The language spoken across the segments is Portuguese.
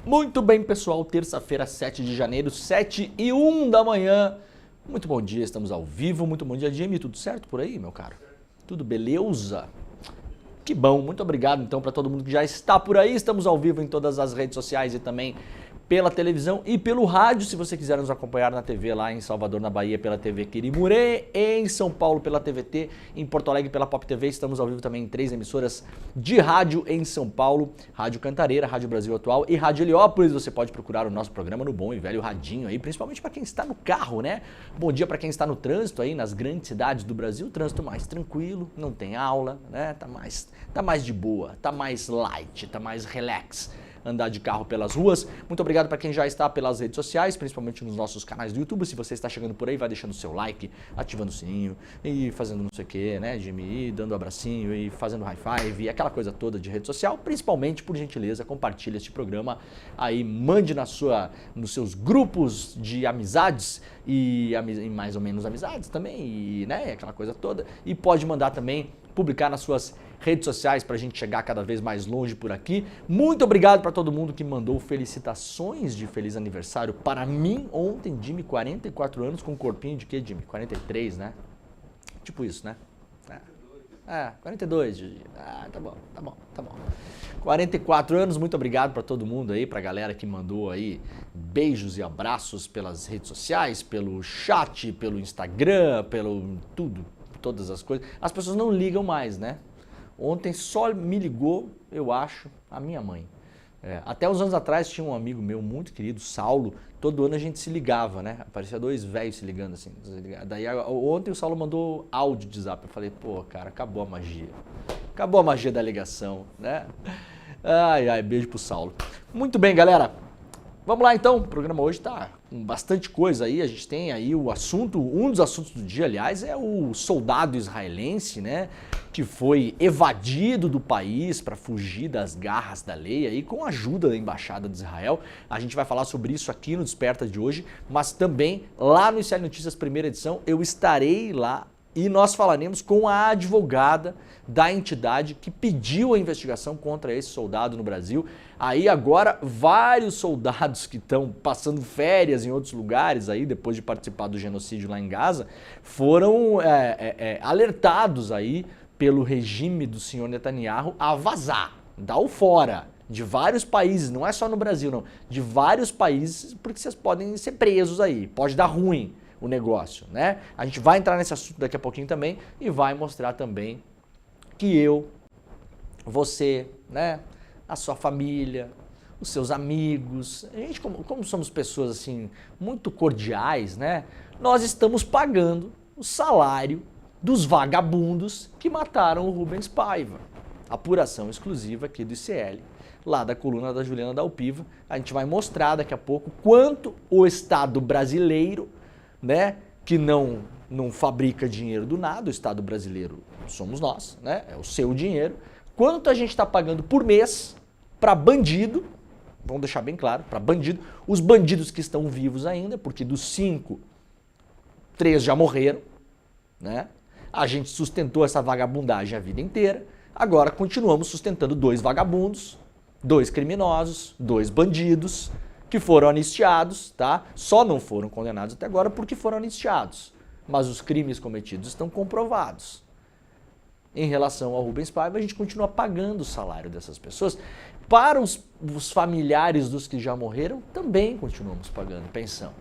Muito bem, pessoal, terça-feira, 7 de janeiro, 7h01 da manhã. Muito bom dia, estamos ao vivo. Muito bom dia, Jimmy. Tudo certo por aí, meu caro? Tudo beleza? Que bom, muito obrigado então para todo mundo que já está por aí. Estamos ao vivo em todas as redes sociais e também pela televisão e pelo rádio, se você quiser nos acompanhar na TV lá em Salvador, na Bahia, pela TV Quirimurê, em São Paulo pela TVT, em Porto Alegre pela Pop TV. Estamos ao vivo também em 3 emissoras de rádio em São Paulo, Rádio Cantareira, Rádio Brasil Atual e Rádio Heliópolis. Você pode procurar o nosso programa no bom e velho radinho aí, principalmente para quem está no carro, né? Bom dia para quem está no trânsito aí, nas grandes cidades do Brasil, trânsito mais tranquilo, não tem aula, né? Tá mais de boa, tá mais light, tá mais relax andar de carro pelas ruas. Muito obrigado para quem já está pelas redes sociais, principalmente nos nossos canais do YouTube. Se você está chegando por aí, vai deixando o seu like, ativando o sininho e fazendo não sei o que, né, Jimmy? E dando um abracinho e fazendo high five e aquela coisa toda de rede social. Principalmente, por gentileza, compartilhe este programa aí, mande nos seus grupos de amizades e mais ou menos amizades também, e, né, aquela coisa toda. E pode mandar também, publicar nas suas redes sociais para a gente chegar cada vez mais longe por aqui. Muito obrigado para todo mundo que mandou felicitações de feliz aniversário para mim ontem, Jimmy, 44 anos, com um corpinho de quê, Jimmy? 43, né? Tipo isso, né? 42, Gigi. Tá bom. 44 anos, muito obrigado para todo mundo aí, pra galera que mandou aí beijos e abraços pelas redes sociais, pelo chat, pelo Instagram, pelo tudo, todas as coisas. As pessoas não ligam mais, né? Ontem só me ligou, eu acho, a minha mãe. Até uns anos atrás tinha um amigo meu muito querido, Saulo, todo ano a gente se ligava, né? Aparecia dois velhos se ligando assim. Daí ontem o Saulo mandou áudio de zap, eu falei, pô, cara, acabou a magia. Acabou a magia da ligação, né? Ai, beijo pro Saulo. Muito bem, galera. Vamos lá então, o programa hoje tá com bastante coisa aí, a gente tem aí o assunto, um dos assuntos do dia, aliás, é o soldado israelense, né, que foi evadido do país para fugir das garras da lei aí com a ajuda da Embaixada de Israel. A gente vai falar sobre isso aqui no Desperta de hoje, mas também lá no ICL Notícias primeira edição eu estarei lá e nós falaremos com a advogada da entidade que pediu a investigação contra esse soldado no Brasil. Aí agora vários soldados que estão passando férias em outros lugares aí, depois de participar do genocídio lá em Gaza, foram alertados aí pelo regime do senhor Netanyahu a vazar, dar o fora de vários países, não é só no Brasil não, de vários países, porque vocês podem ser presos aí, pode dar ruim o negócio, né? A gente vai entrar nesse assunto daqui a pouquinho também e vai mostrar também que eu, você, né, a sua família, os seus amigos, a gente como somos pessoas assim muito cordiais, né? Nós estamos pagando o salário dos vagabundos que mataram o Rubens Paiva. Apuração exclusiva aqui do ICL, lá da coluna da Juliana Dalpiva. A gente vai mostrar daqui a pouco quanto o Estado brasileiro, né, que não fabrica dinheiro do nada, o Estado brasileiro somos nós, né, é o seu dinheiro, quanto a gente está pagando por mês para bandido, vamos deixar bem claro, para bandido, os bandidos que estão vivos ainda, porque dos 5, 3 já morreram, né, a gente sustentou essa vagabundagem a vida inteira, agora continuamos sustentando 2 vagabundos, 2 criminosos, 2 bandidos, que foram anistiados, tá? Só não foram condenados até agora porque foram anistiados. Mas os crimes cometidos estão comprovados. Em relação ao Rubens Paiva, a gente continua pagando o salário dessas pessoas. Para os familiares dos que já morreram, também continuamos pagando pensão,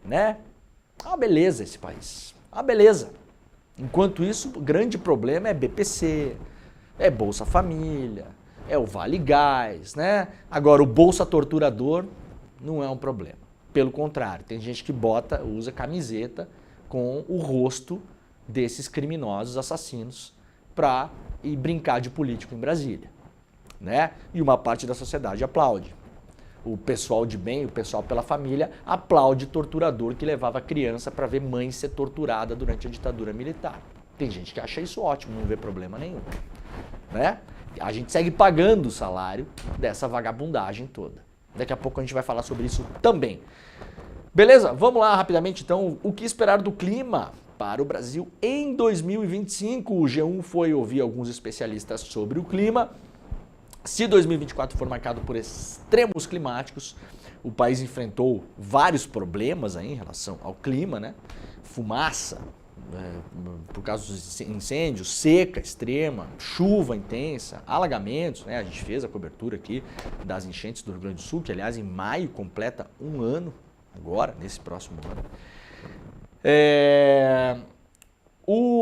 né? Beleza esse país. Beleza. Enquanto isso, o grande problema é BPC, é Bolsa Família, é o Vale Gás, né? Agora, o Bolsa Torturador não é um problema. Pelo contrário, tem gente que usa camiseta com o rosto desses criminosos assassinos para ir brincar de político em Brasília, né? E uma parte da sociedade aplaude. O pessoal de bem, o pessoal pela família, aplaude torturador que levava a criança para ver mãe ser torturada durante a ditadura militar. Tem gente que acha isso ótimo, não vê problema nenhum, né? A gente segue pagando o salário dessa vagabundagem toda. Daqui a pouco a gente vai falar sobre isso também. Beleza? Vamos lá rapidamente então. O que esperar do clima para o Brasil em 2025? O G1 foi ouvir alguns especialistas sobre o clima Se 2024 for marcado por extremos climáticos, o país enfrentou vários problemas aí em relação ao clima, né? Fumaça, por causa dos incêndios, seca extrema, chuva intensa, alagamentos, né? A gente fez a cobertura aqui das enchentes do Rio Grande do Sul, que aliás em maio completa um ano, agora, nesse próximo ano.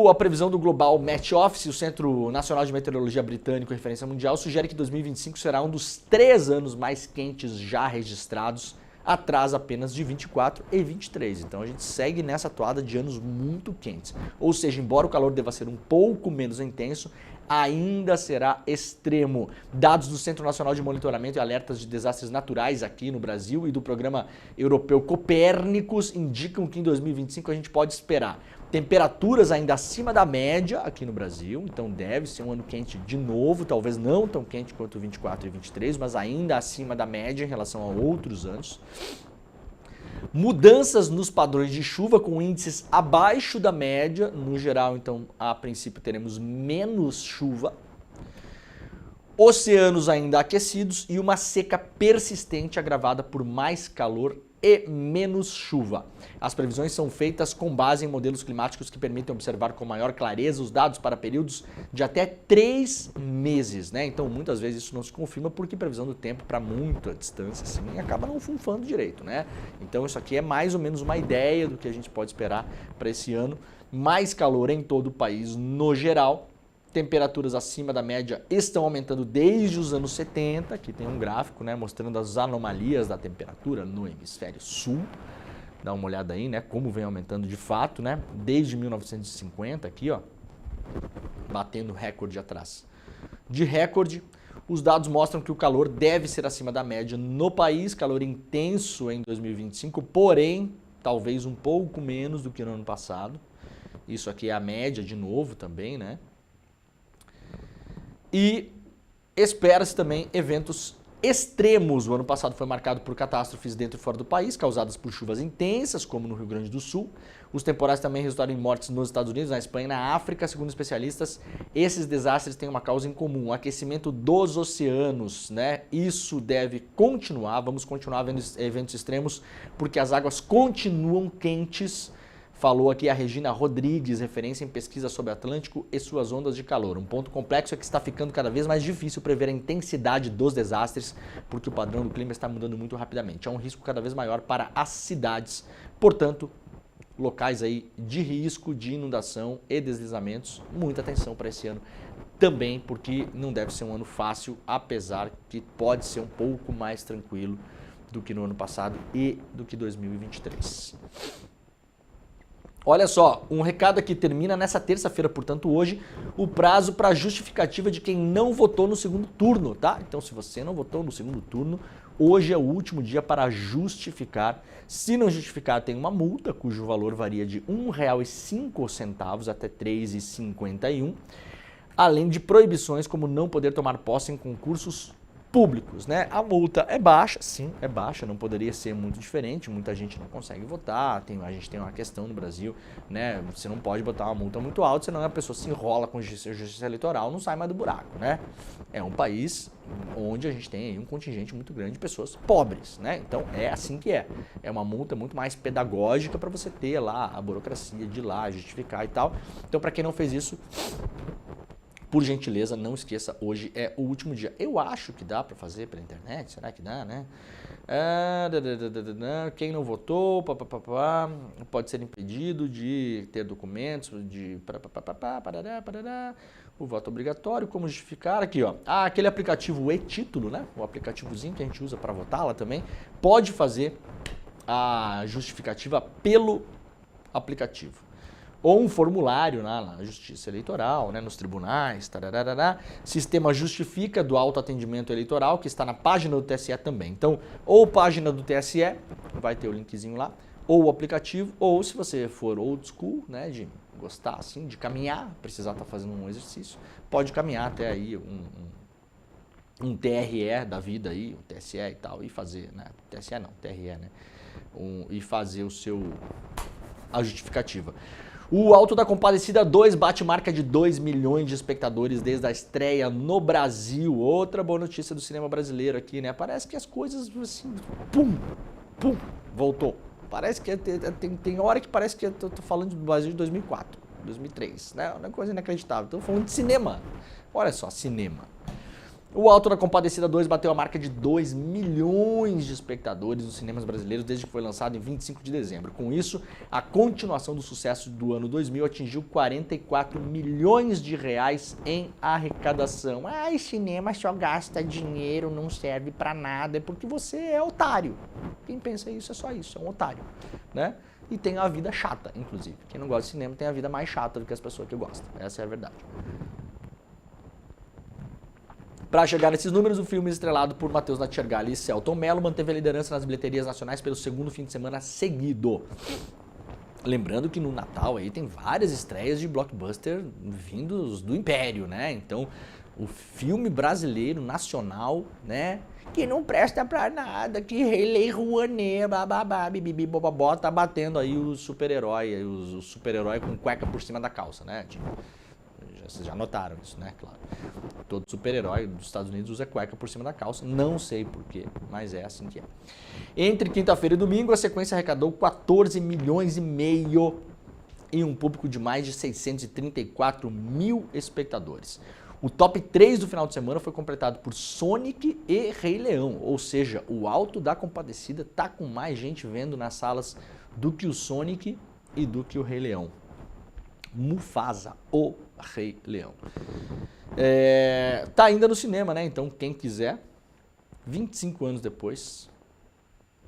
A previsão do Global Met Office, o Centro Nacional de Meteorologia Britânico, referência mundial, sugere que 2025 será um dos 3 anos mais quentes já registrados, atrás apenas de 24 e 23. Então a gente segue nessa toada de anos muito quentes. Ou seja, embora o calor deva ser um pouco menos intenso, ainda será extremo. Dados do Centro Nacional de Monitoramento e Alertas de Desastres Naturais aqui no Brasil e do Programa Europeu Copérnicos indicam que em 2025 a gente pode esperar temperaturas ainda acima da média aqui no Brasil, então deve ser um ano quente de novo, talvez não tão quente quanto 24 e 23, mas ainda acima da média em relação a outros anos. Mudanças nos padrões de chuva com índices abaixo da média, no geral, então, a princípio teremos menos chuva. Oceanos ainda aquecidos e uma seca persistente agravada por mais calor e menos chuva. As previsões são feitas com base em modelos climáticos que permitem observar com maior clareza os dados para períodos de até 3 meses, né? Então, muitas vezes isso não se confirma porque previsão do tempo para muita distância assim acaba não funfando direito, né? Então, isso aqui é mais ou menos uma ideia do que a gente pode esperar para esse ano. Mais calor em todo o país no geral. Temperaturas acima da média estão aumentando desde os anos 70, aqui tem um gráfico, né, mostrando as anomalias da temperatura no hemisfério sul. Dá uma olhada aí, né, como vem aumentando de fato, né, desde 1950 aqui, ó, batendo recorde atrás de recorde. Os dados mostram que o calor deve ser acima da média no país, calor intenso em 2025, porém, talvez um pouco menos do que no ano passado. Isso aqui é a média de novo também, né? E espera-se também eventos extremos. O ano passado foi marcado por catástrofes dentro e fora do país, causadas por chuvas intensas, como no Rio Grande do Sul. Os temporais também resultaram em mortes nos Estados Unidos, na Espanha e na África. Segundo especialistas, esses desastres têm uma causa em comum, o aquecimento dos oceanos, né? Isso deve continuar, vamos continuar vendo eventos extremos, porque as águas continuam quentes. Falou aqui a Regina Rodrigues, referência em pesquisa sobre o Atlântico e suas ondas de calor. Um ponto complexo é que está ficando cada vez mais difícil prever a intensidade dos desastres, porque o padrão do clima está mudando muito rapidamente. É um risco cada vez maior para as cidades. Portanto, locais aí de risco de inundação e deslizamentos, muita atenção para esse ano também, porque não deve ser um ano fácil, apesar que pode ser um pouco mais tranquilo do que no ano passado e do que 2023. Olha só, um recado aqui, termina nessa terça-feira, portanto hoje, o prazo para justificativa de quem não votou no segundo turno, tá? Então se você não votou no segundo turno, hoje é o último dia para justificar. Se não justificar, tem uma multa, cujo valor varia de R$ 1,05 até R$ 3,51, além de proibições como não poder tomar posse em concursos públicos, né? A multa é baixa, sim, é baixa, não poderia ser muito diferente, muita gente não consegue votar, a gente tem uma questão no Brasil, né? Você não pode botar uma multa muito alta, senão a pessoa se enrola com justiça eleitoral, não sai mais do buraco, né? É um país onde a gente tem aí um contingente muito grande de pessoas pobres, né? Então é assim que é. É uma multa muito mais pedagógica para você ter lá a burocracia de ir lá justificar e tal. Então, para quem não fez isso, por gentileza, não esqueça, hoje é o último dia. Eu acho que dá para fazer pela internet, será que dá, né? Quem não votou, pode ser impedido de ter documentos, de o voto obrigatório, como justificar, aqui ó, aquele aplicativo e-título, né? O aplicativozinho que a gente usa para votar lá também, pode fazer a justificativa pelo aplicativo. Ou um formulário na Justiça Eleitoral, né, nos tribunais, tararara. Sistema Justifica do autoatendimento eleitoral, que está na página do TSE também. Então, ou página do TSE, vai ter o linkzinho lá, ou o aplicativo, ou se você for old school, né, de gostar assim, de caminhar, precisar estar fazendo um exercício, pode caminhar até aí um TRE da vida aí, um TSE e tal, e fazer, né, TSE não, TRE, né, e fazer a justificativa. O Alto da Compadecida 2 bate marca de 2 milhões de espectadores desde a estreia no Brasil. Outra boa notícia do cinema brasileiro aqui, né? Parece que as coisas, assim, pum, pum, voltou. Parece que tem hora que parece que eu tô falando do Brasil de 2004, 2003, né? Uma coisa inacreditável. Tô falando de cinema. Olha só, cinema. O Alto da Compadecida 2 bateu a marca de 2 milhões de espectadores nos cinemas brasileiros desde que foi lançado em 25 de dezembro. Com isso, a continuação do sucesso do ano 2000 atingiu 44 milhões de reais em arrecadação. Ai, cinema só gasta dinheiro, não serve pra nada, é porque você é otário. Quem pensa isso é só isso, é um otário, né? E tem a vida chata, inclusive. Quem não gosta de cinema tem a vida mais chata do que as pessoas que gostam. Essa é a verdade. Para chegar nesses números, o filme estrelado por Matheus Natchergali e Selton Mello manteve a liderança nas bilheterias nacionais pelo segundo fim de semana seguido. Lembrando que no Natal aí tem várias estreias de blockbuster vindos do Império, né? Então, o filme brasileiro nacional, né? Que não presta pra nada, que Lei Rouanet, bababá, bibibi, bobobó, tá batendo aí o super-herói, o super-herói com cueca por cima da calça, né? Tipo, vocês já notaram isso, né? Claro. Todo super-herói dos Estados Unidos usa cueca por cima da calça. Não sei porquê, mas é assim que é. Entre quinta-feira e domingo, a sequência arrecadou 14 milhões e meio e um público de mais de 634 mil espectadores. O top 3 do final de semana foi completado por Sonic e Rei Leão. Ou seja, o Alto da Compadecida tá com mais gente vendo nas salas do que o Sonic e do que o Rei Leão. Mufasa, o Rei Leão. Tá ainda no cinema, né? Então, quem quiser, 25 anos depois,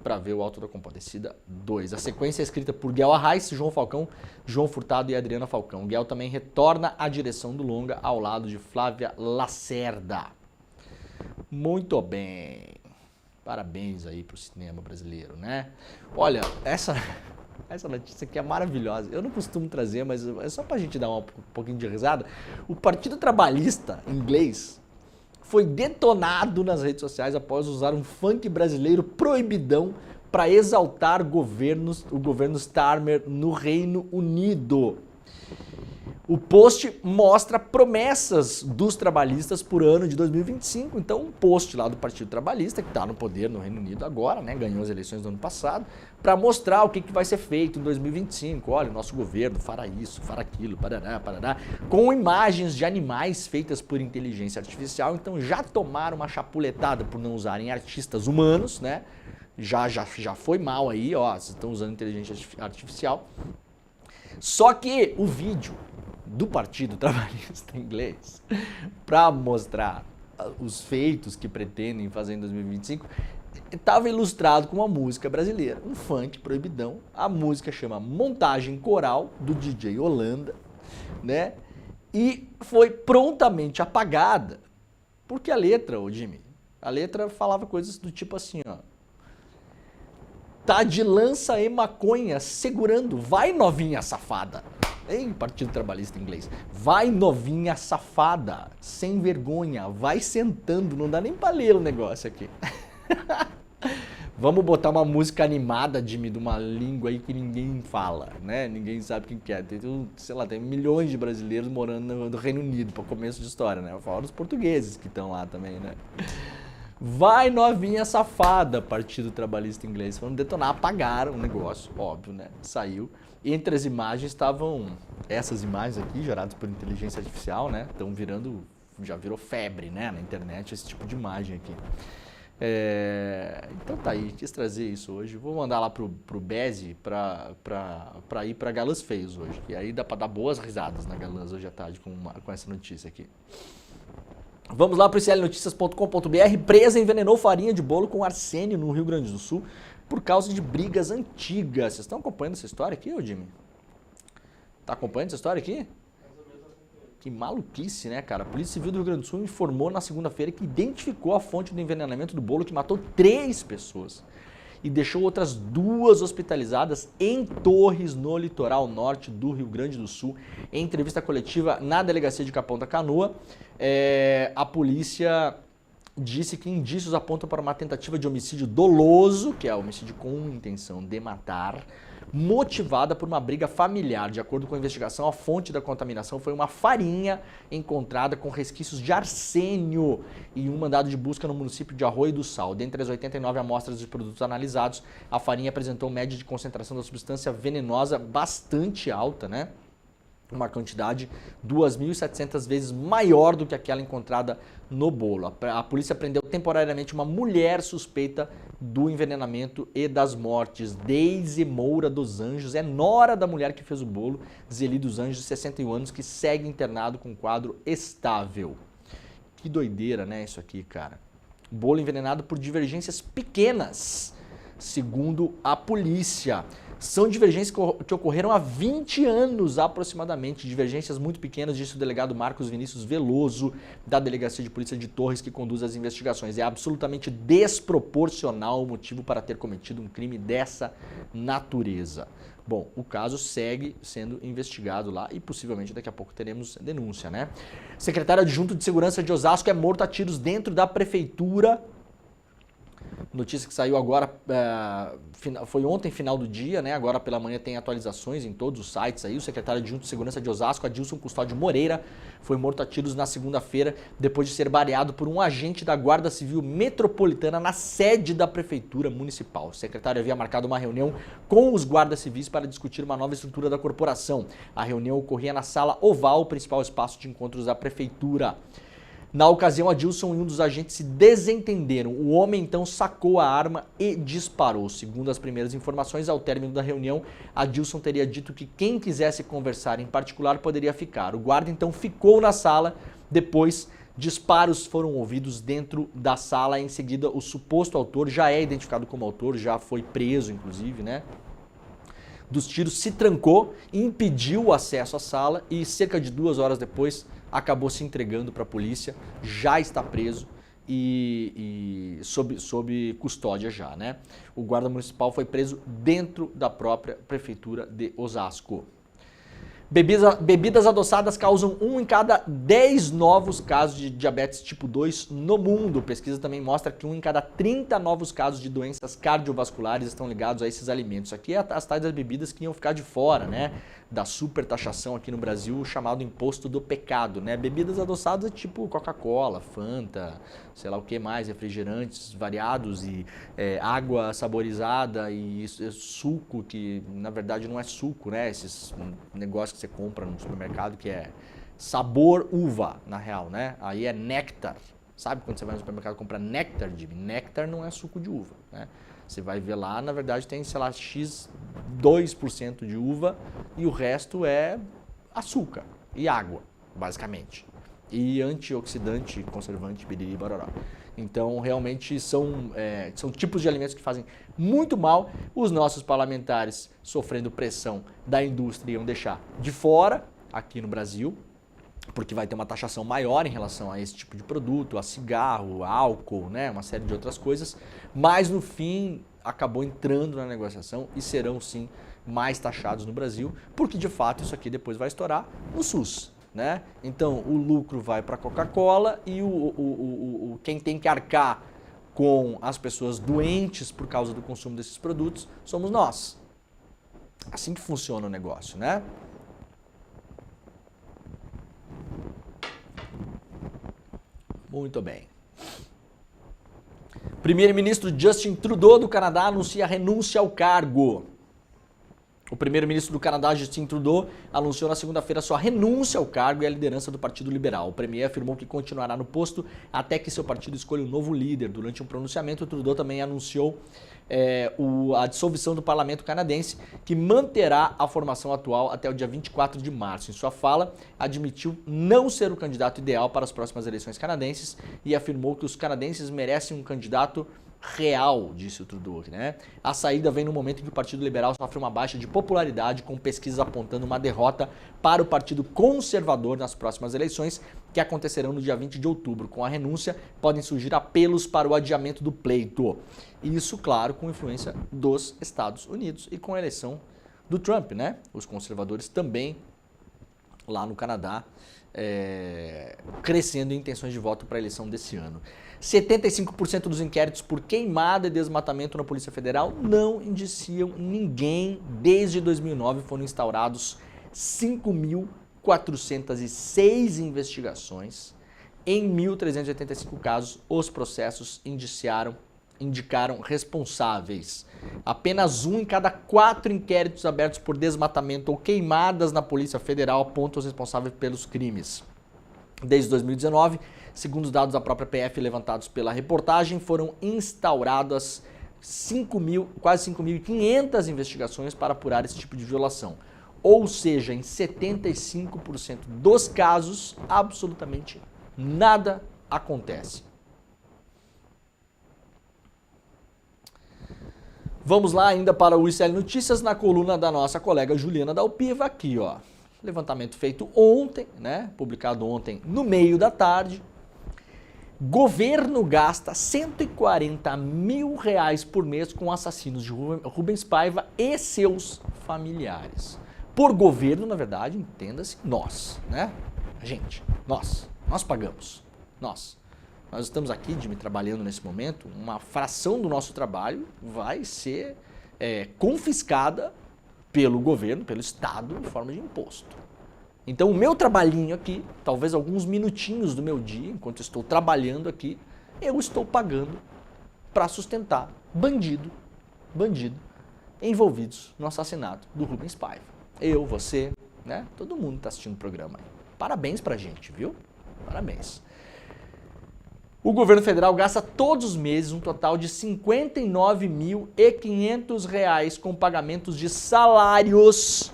para ver o Alto da Compadecida 2. A sequência é escrita por Guel Arraes, João Falcão, João Furtado e Adriana Falcão. Guel também retorna à direção do longa ao lado de Flávia Lacerda. Muito bem. Parabéns aí pro cinema brasileiro, né? Olha, essa notícia aqui é maravilhosa. Eu não costumo trazer, mas é só pra gente dar um pouquinho de risada. O Partido Trabalhista inglês foi detonado nas redes sociais após usar um funk brasileiro proibidão para exaltar o governo Starmer no Reino Unido. O post mostra promessas dos trabalhistas por ano de 2025. Então, um post lá do Partido Trabalhista, que está no poder no Reino Unido agora, né, ganhou as eleições do ano passado, para mostrar o que vai ser feito em 2025. Olha, o nosso governo fará isso, fará aquilo, parará, parará, com imagens de animais feitas por inteligência artificial. Então, já tomaram uma chapuletada por não usarem artistas humanos, né? Já foi mal aí, ó, vocês estão usando inteligência artificial. Só que o vídeo do Partido Trabalhista inglês, para mostrar os feitos que pretendem fazer em 2025, estava ilustrado com uma música brasileira, um funk proibidão. A música chama Montagem Coral, do DJ Holanda, né? E foi prontamente apagada, porque a letra, ô Jimmy, a letra falava coisas do tipo assim, ó: tá de lança e maconha segurando, vai novinha safada. Ei, Partido Trabalhista inglês. Vai novinha safada, sem vergonha, vai sentando, não dá nem pra ler o negócio aqui. Vamos botar uma música animada, Jimmy, de uma língua aí que ninguém fala, né? Ninguém sabe quem que é. Tem, sei lá, tem milhões de brasileiros morando no Reino Unido, para começo de história, né? Fora os portugueses que estão lá também, né? Vai novinha safada, Partido Trabalhista inglês. Vamos detonar, apagaram o negócio, óbvio, né? Saiu. Entre as imagens estavam essas imagens aqui, geradas por inteligência artificial, né? Estão virando, já virou febre, né? Na internet, esse tipo de imagem aqui. Então tá aí, quis trazer isso hoje. Vou mandar lá pro Beze pra ir pra Galãs Feios hoje. E aí dá pra dar boas risadas na Galãs hoje à tarde com essa notícia aqui. Vamos lá para o iclnoticias.com.br. Presa envenenou farinha de bolo com arsênio no Rio Grande do Sul por causa de brigas antigas. Vocês estão acompanhando essa história aqui, ô Jimmy? Tá acompanhando essa história aqui? Que maluquice, né, cara? A Polícia Civil do Rio Grande do Sul informou na segunda-feira que identificou a fonte do envenenamento do bolo que matou 3 pessoas e deixou outras 2 hospitalizadas em Torres, no litoral norte do Rio Grande do Sul. Em entrevista coletiva na delegacia de Capão da Canoa, a polícia disse que indícios apontam para uma tentativa de homicídio doloso, que é homicídio com intenção de matar, motivada por uma briga familiar. De acordo com a investigação, a fonte da contaminação foi uma farinha encontrada com resquícios de arsênio em um mandado de busca no município de Arroio do Sal. Dentre as 89 amostras de produtos analisados, a farinha apresentou média de concentração da substância venenosa bastante alta, né? Uma quantidade 2.700 vezes maior do que aquela encontrada no bolo. A polícia prendeu temporariamente uma mulher suspeita do envenenamento e das mortes. Deise Moura dos Anjos é nora da mulher que fez o bolo, Zeli dos Anjos, de 61 anos, que segue internado com quadro estável. Que doideira, né, isso aqui, cara. Bolo envenenado por divergências pequenas, segundo a polícia. São divergências que ocorreram há 20 anos aproximadamente, divergências muito pequenas, disse o delegado Marcos Vinícius Veloso, da Delegacia de Polícia de Torres, que conduz as investigações. É absolutamente desproporcional o motivo para ter cometido um crime dessa natureza. Bom, o caso segue sendo investigado lá e possivelmente daqui a pouco teremos denúncia, né? Secretário adjunto de Segurança de Osasco é morto a tiros dentro da prefeitura. Notícia que saiu agora, foi ontem, final do dia, né? Agora pela manhã tem atualizações em todos os sites aí. O secretário adjunto de Segurança de Osasco, Adilson Custódio Moreira, foi morto a tiros na segunda-feira, depois de ser baleado por um agente da Guarda Civil Metropolitana na sede da Prefeitura Municipal. O secretário havia marcado uma reunião com os guardas civis para discutir uma nova estrutura da corporação. A reunião ocorria na Sala Oval, o principal espaço de encontros da Prefeitura. Na ocasião, Adilson e um dos agentes se desentenderam. O homem então sacou a arma e disparou. Segundo as primeiras informações, ao término da reunião, Adilson teria dito que quem quisesse conversar em particular poderia ficar. O guarda então ficou na sala. Depois, disparos foram ouvidos dentro da sala. Em seguida, o suposto autor já é identificado como autor, já foi preso, inclusive, né? Dos tiros, se trancou, impediu o acesso à sala e cerca de 2 horas depois acabou se entregando para a polícia, já está preso e sob custódia já, né? O guarda municipal foi preso dentro da própria prefeitura de Osasco. Bebidas adoçadas causam 1 em cada 10 novos casos de diabetes tipo 2 no mundo. Pesquisa também mostra que 1 em cada 30 novos casos de doenças cardiovasculares estão ligados a esses alimentos. Aqui é as tais das bebidas que iam ficar de fora, né? Da supertaxação aqui no Brasil, chamado imposto do pecado, né? Bebidas adoçadas tipo Coca-Cola, Fanta, sei lá o que mais, refrigerantes variados e água saborizada e suco que na verdade não é suco, né? Esses negócios que você compra no supermercado que é sabor uva, na real, né? Aí é néctar. Sabe quando você vai no supermercado comprar néctar, Jimmy? Néctar não é suco de uva, né? Você vai ver lá, na verdade tem, sei lá, X 2% de uva e o resto é açúcar e água, basicamente. E antioxidante, conservante, biriri, baroró. Então, realmente são tipos de alimentos que fazem muito mal. Os nossos parlamentares, sofrendo pressão da indústria, iam deixar de fora, aqui no Brasil, porque vai ter uma taxação maior em relação a esse tipo de produto, a cigarro, a álcool, né, uma série de outras coisas, mas no fim acabou entrando na negociação e serão sim mais taxados no Brasil, porque de fato isso aqui depois vai estourar no SUS, né? Então o lucro vai para a Coca-Cola e quem tem que arcar com as pessoas doentes por causa do consumo desses produtos somos nós. Assim que funciona o negócio, né? Muito bem. Primeiro-ministro Justin Trudeau do Canadá anuncia renúncia ao cargo. O primeiro-ministro do Canadá, Justin Trudeau, anunciou na segunda-feira sua renúncia ao cargo e à liderança do Partido Liberal. O premier afirmou que continuará no posto até que seu partido escolha um novo líder. Durante um pronunciamento, Trudeau também anunciou a dissolução do parlamento canadense, que manterá a formação atual até o dia 24 de março. Em sua fala, admitiu não ser o candidato ideal para as próximas eleições canadenses e afirmou que os canadenses merecem um candidato real, disse o Trudeau, né? A saída vem no momento em que o Partido Liberal sofre uma baixa de popularidade, com pesquisas apontando uma derrota para o Partido Conservador nas próximas eleições, que acontecerão no dia 20 de outubro. Com a renúncia, podem surgir apelos para o adiamento do pleito. Isso, claro, com influência dos Estados Unidos e com a eleição do Trump, né? Os conservadores também, lá no Canadá, crescendo em intenções de voto para a eleição desse ano. 75% dos inquéritos por queimada e desmatamento na Polícia Federal não indiciam ninguém. Desde 2009 foram instaurados 5.406 investigações. Em 1.385 casos, os processos indicaram responsáveis. Apenas 1 em cada 4 inquéritos abertos por desmatamento ou queimadas na Polícia Federal apontam os responsáveis pelos crimes. Desde 2019, segundo os dados da própria PF levantados pela reportagem, foram instauradas quase 5.500 investigações para apurar esse tipo de violação. Ou seja, em 75% dos casos, absolutamente nada acontece. Vamos lá ainda para o ICL Notícias, na coluna da nossa colega Juliana Dalpiva, aqui ó. Levantamento feito ontem, né? Publicado ontem no meio da tarde. Governo gasta R$140 mil por mês com assassinos de Rubens Paiva e seus familiares. Por governo, na verdade, entenda-se nós, né? A gente, nós pagamos, nós. Nós estamos aqui, Jimmy, trabalhando nesse momento, uma fração do nosso trabalho vai ser confiscada pelo governo, pelo Estado, em forma de imposto. Então, o meu trabalhinho aqui, talvez alguns minutinhos do meu dia, enquanto estou trabalhando aqui, eu estou pagando para sustentar bandido envolvidos no assassinato do Rubens Paiva. Eu, você, né? Todo mundo está assistindo o programa aí. Parabéns pra gente, viu? Parabéns. O governo federal gasta todos os meses um total de R$59.500 com pagamentos de salários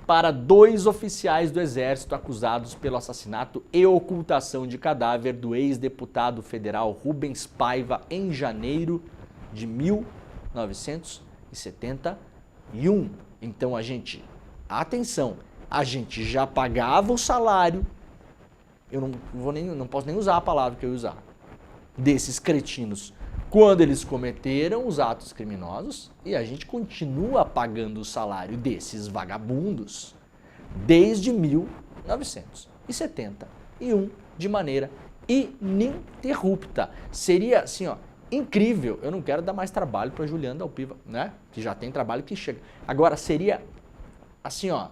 para 2 oficiais do Exército acusados pelo assassinato e ocultação de cadáver do ex-deputado federal Rubens Paiva em janeiro de 1971. Então atenção, a gente já pagava o salário, eu não posso nem usar a palavra que eu ia usar, desses cretinos quando eles cometeram os atos criminosos, e a gente continua pagando o salário desses vagabundos desde 1971 de maneira ininterrupta. Seria assim, ó, incrível. Eu não quero dar mais trabalho para Juliana Dalpiva, né? Que já tem trabalho que chega. Agora seria assim, ó,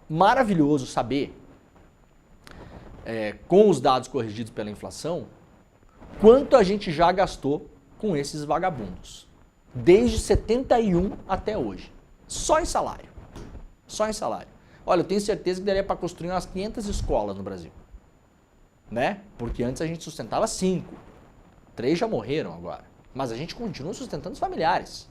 maravilhoso saber, com os dados corrigidos pela inflação, quanto a gente já gastou com esses vagabundos, desde 71 até hoje, só em salário, só em salário. Olha, eu tenho certeza que daria para construir umas 500 escolas no Brasil, né? Porque antes a gente sustentava 5, 3 já morreram agora, mas a gente continua sustentando os familiares.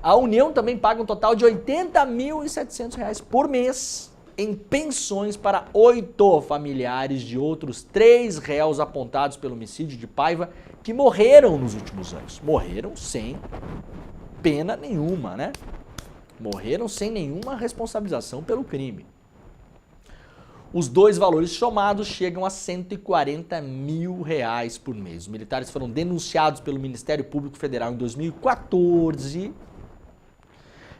A União também paga um total de R$80.700 por mês em pensões para 8 familiares de outros 3 réus apontados pelo homicídio de Paiva que morreram nos últimos anos. Morreram sem pena nenhuma, né? Morreram sem nenhuma responsabilização pelo crime. Os 2 valores somados chegam a R$140 mil por mês. Os militares foram denunciados pelo Ministério Público Federal em 2014,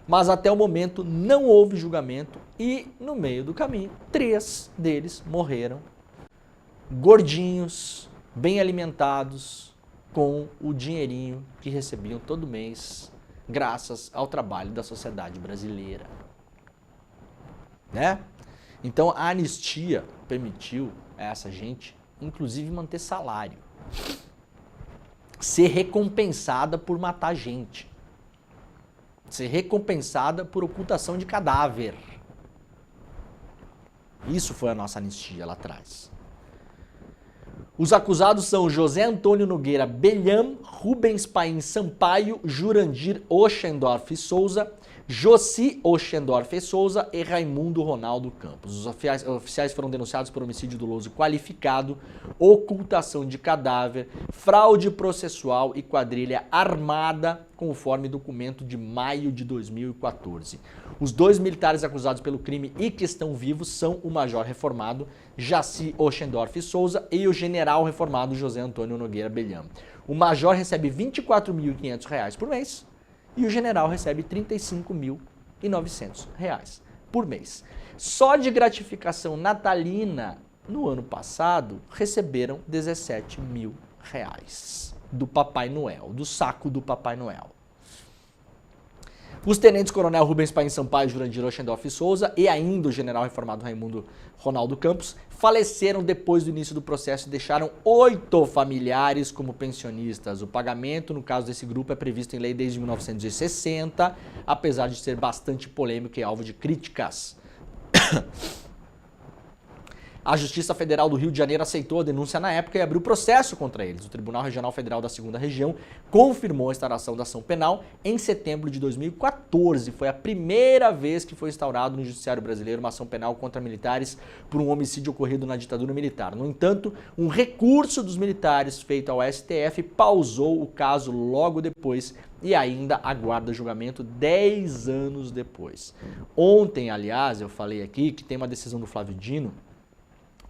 mas até o momento não houve julgamento e, no meio do caminho, 3 deles morreram gordinhos, bem alimentados, com o dinheirinho que recebiam todo mês, graças ao trabalho da sociedade brasileira, né? Então a anistia permitiu a essa gente, inclusive, manter salário, ser recompensada por matar gente, ser recompensada por ocultação de cadáver. Isso foi a nossa anistia lá atrás. Os acusados são José Antônio Nogueira Belham, Rubens Paim Sampaio, Jurandir Oxendorf Souza, Josi Oxendorf Souza e Raimundo Ronaldo Campos. Os oficiais foram denunciados por homicídio doloso qualificado, ocultação de cadáver, fraude processual e quadrilha armada, conforme documento de maio de 2014. Os 2 militares acusados pelo crime e que estão vivos são o major reformado Jaci Oxendorf Souza e o general reformado José Antônio Nogueira Belham. O major recebe R$24.500 por mês e o general recebe R$35.900. por mês. Só de gratificação natalina, no ano passado, receberam R$17 mil do Papai Noel, do saco do Papai Noel. Os tenentes-coronel Rubens Paim Sampaio, Jurandir Oxendorf Souza e ainda o general reformado Raimundo Ronaldo Campos faleceram depois do início do processo e deixaram 8 familiares como pensionistas. O pagamento, no caso desse grupo, é previsto em lei desde 1960, apesar de ser bastante polêmico e alvo de críticas. A Justiça Federal do Rio de Janeiro aceitou a denúncia na época e abriu processo contra eles. O Tribunal Regional Federal da 2ª Região confirmou a instauração da ação penal em setembro de 2014. Foi a primeira vez que foi instaurado no Judiciário Brasileiro uma ação penal contra militares por um homicídio ocorrido na ditadura militar. No entanto, um recurso dos militares feito ao STF pausou o caso logo depois e ainda aguarda julgamento 10 anos depois. Ontem, aliás, eu falei aqui que tem uma decisão do Flávio Dino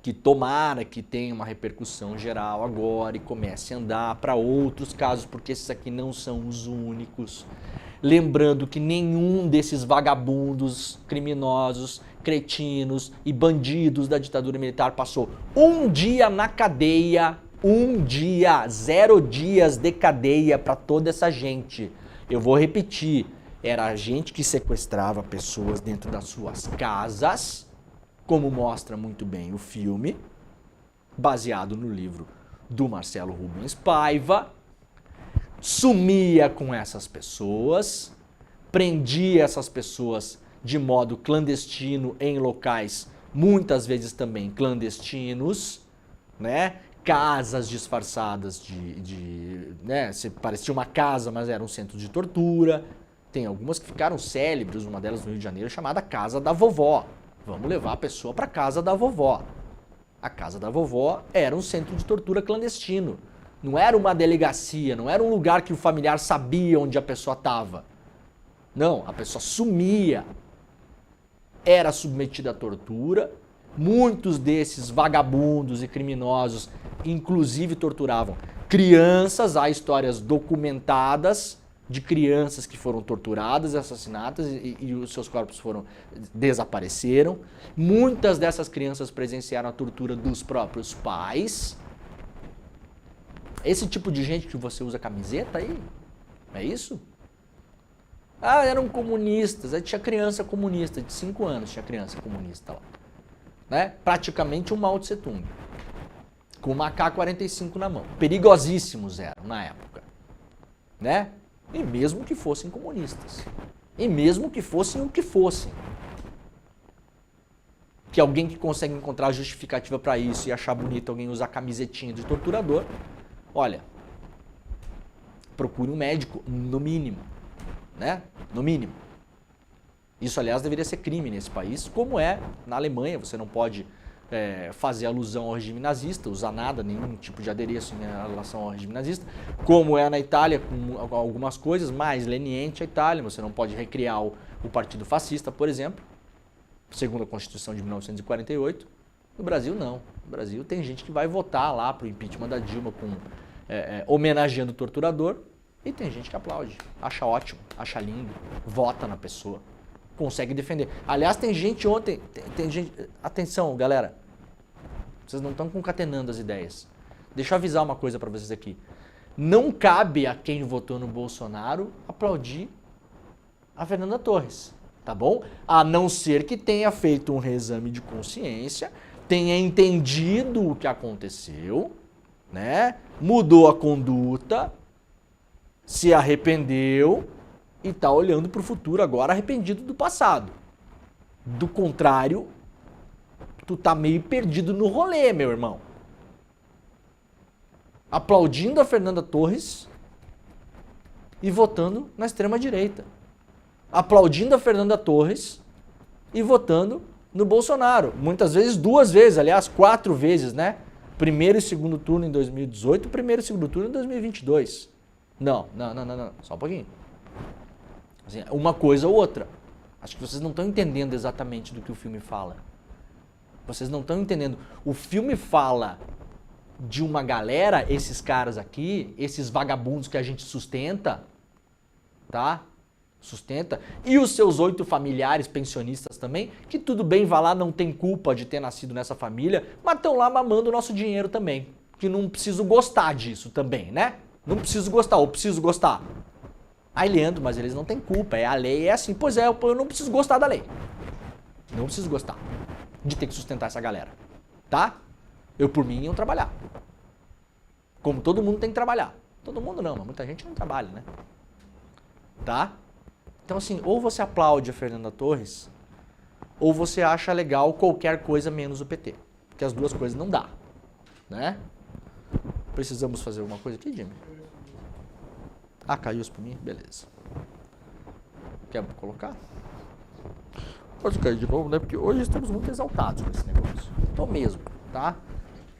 que tomara que tenha uma repercussão geral agora e comece a andar para outros casos, porque esses aqui não são os únicos. Lembrando que nenhum desses vagabundos, criminosos, cretinos e bandidos da ditadura militar passou um dia na cadeia, 0 dias de cadeia para toda essa gente. Eu vou repetir, era a gente que sequestrava pessoas dentro das suas casas, como mostra muito bem o filme, baseado no livro do Marcelo Rubens Paiva, sumia com essas pessoas, prendia essas pessoas de modo clandestino em locais, muitas vezes também clandestinos, né? Casas disfarçadas né? Parecia uma casa, mas era um centro de tortura. Tem algumas que ficaram célebres, uma delas no Rio de Janeiro, chamada Casa da Vovó. Vamos levar a pessoa para a casa da vovó. A casa da vovó era um centro de tortura clandestino. Não era uma delegacia, não era um lugar que o familiar sabia onde a pessoa estava. Não, a pessoa sumia. Era submetida à tortura. Muitos desses vagabundos e criminosos, inclusive, torturavam crianças. Há histórias documentadas de crianças que foram torturadas, assassinadas e os seus corpos desapareceram. Muitas dessas crianças presenciaram a tortura dos próprios pais. Esse tipo de gente que você usa camiseta aí, é isso? Ah, eram comunistas, aí tinha criança comunista, de 5 anos tinha criança comunista lá. Né? Praticamente um Mao Tse Tung, com uma AK-45 na mão. Perigosíssimos eram na época, né? E mesmo que fossem comunistas. E mesmo que fossem o que fossem. Que alguém que consegue encontrar justificativa para isso e achar bonito alguém usar camisetinha de torturador, olha, procure um médico, no mínimo. Né? No mínimo. Isso, aliás, deveria ser crime nesse país, como é na Alemanha. Você não pode fazer alusão ao regime nazista, usar nada, nenhum tipo de adereço em relação ao regime nazista, como é na Itália, com algumas coisas, mais leniente a Itália. Você não pode recriar o Partido Fascista, por exemplo, segundo a Constituição de 1948. No Brasil, não. No Brasil tem gente que vai votar lá para o impeachment da Dilma homenageando o torturador, e tem gente que aplaude, acha ótimo, acha lindo, vota na pessoa, consegue defender. Aliás, tem gente ontem, tem gente... Atenção, galera, vocês não estão concatenando as ideias. Deixa eu avisar uma coisa para vocês aqui. Não cabe a quem votou no Bolsonaro aplaudir a Fernanda Torres, tá bom? A não ser que tenha feito um reexame de consciência, tenha entendido o que aconteceu, né? Mudou a conduta, se arrependeu e está olhando para o futuro agora arrependido do passado. Do contrário, tu tá meio perdido no rolê, meu irmão. Aplaudindo a Fernanda Torres e votando na extrema-direita. Aplaudindo a Fernanda Torres e votando no Bolsonaro. Muitas vezes, 2 vezes, aliás, 4 vezes, né? Primeiro e segundo turno em 2018, primeiro e segundo turno em 2022. Não. Só um pouquinho. Assim, uma coisa ou outra. Acho que vocês não estão entendendo exatamente do que o filme fala. Vocês não estão entendendo. O filme fala de uma galera, esses caras aqui, esses vagabundos que a gente sustenta, tá? Sustenta. E os seus 8 familiares pensionistas também, que tudo bem, vá lá, não tem culpa de ter nascido nessa família, mas estão lá mamando o nosso dinheiro também. Que não preciso gostar disso também, né? Não preciso gostar, ou preciso gostar. Aí, Leandro, mas eles não têm culpa, a lei é assim. Pois é, eu não preciso gostar da lei. Não preciso gostar de ter que sustentar essa galera, tá? Eu, por mim, ia trabalhar. Como todo mundo tem que trabalhar. Todo mundo não, mas muita gente não trabalha, né? Tá? Então, assim, ou você aplaude a Fernanda Torres, ou você acha legal qualquer coisa menos o PT. Porque as duas coisas não dá, né? Precisamos fazer alguma coisa aqui, Jimmy? Ah, caiu isso pra mim? Beleza. Quer colocar? Pode cair de novo, né? Porque hoje estamos muito exaltados com esse negócio. Tô mesmo, tá?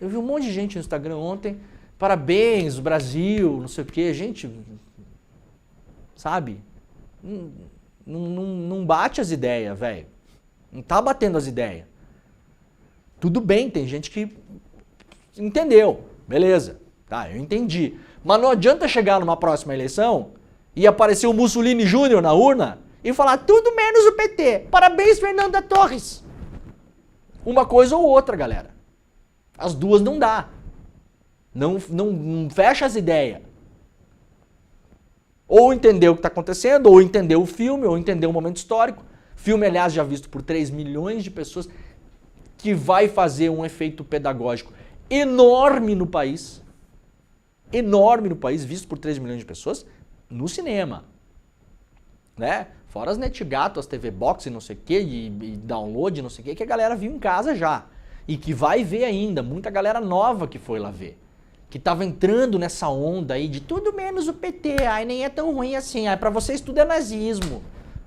Eu vi um monte de gente no Instagram ontem. Parabéns, Brasil, não sei o quê. Gente, sabe? Não bate as ideias, velho. Não tá batendo as ideias. Tudo bem, tem gente que entendeu. Beleza, tá, eu entendi. Mas não adianta chegar numa próxima eleição e aparecer o Mussolini Júnior na urna e falar tudo menos o PT. Parabéns, Fernanda Torres. Uma coisa ou outra, galera. As duas não dá. Não fecha as ideias. Ou entender o que está acontecendo, ou entender o filme, ou entender o momento histórico. Filme, aliás, já visto por 3 milhões de pessoas, que vai fazer um efeito pedagógico enorme no país. Enorme no país, visto por 3 milhões de pessoas, no cinema. Né? Fora as NetGato, as TV Box e não sei o que, e download, não sei o que a galera viu em casa já. E que vai ver ainda, muita galera nova que foi lá ver. Que tava entrando nessa onda aí de tudo menos o PT, ai, nem é tão ruim assim, ai, pra vocês tudo é nazismo,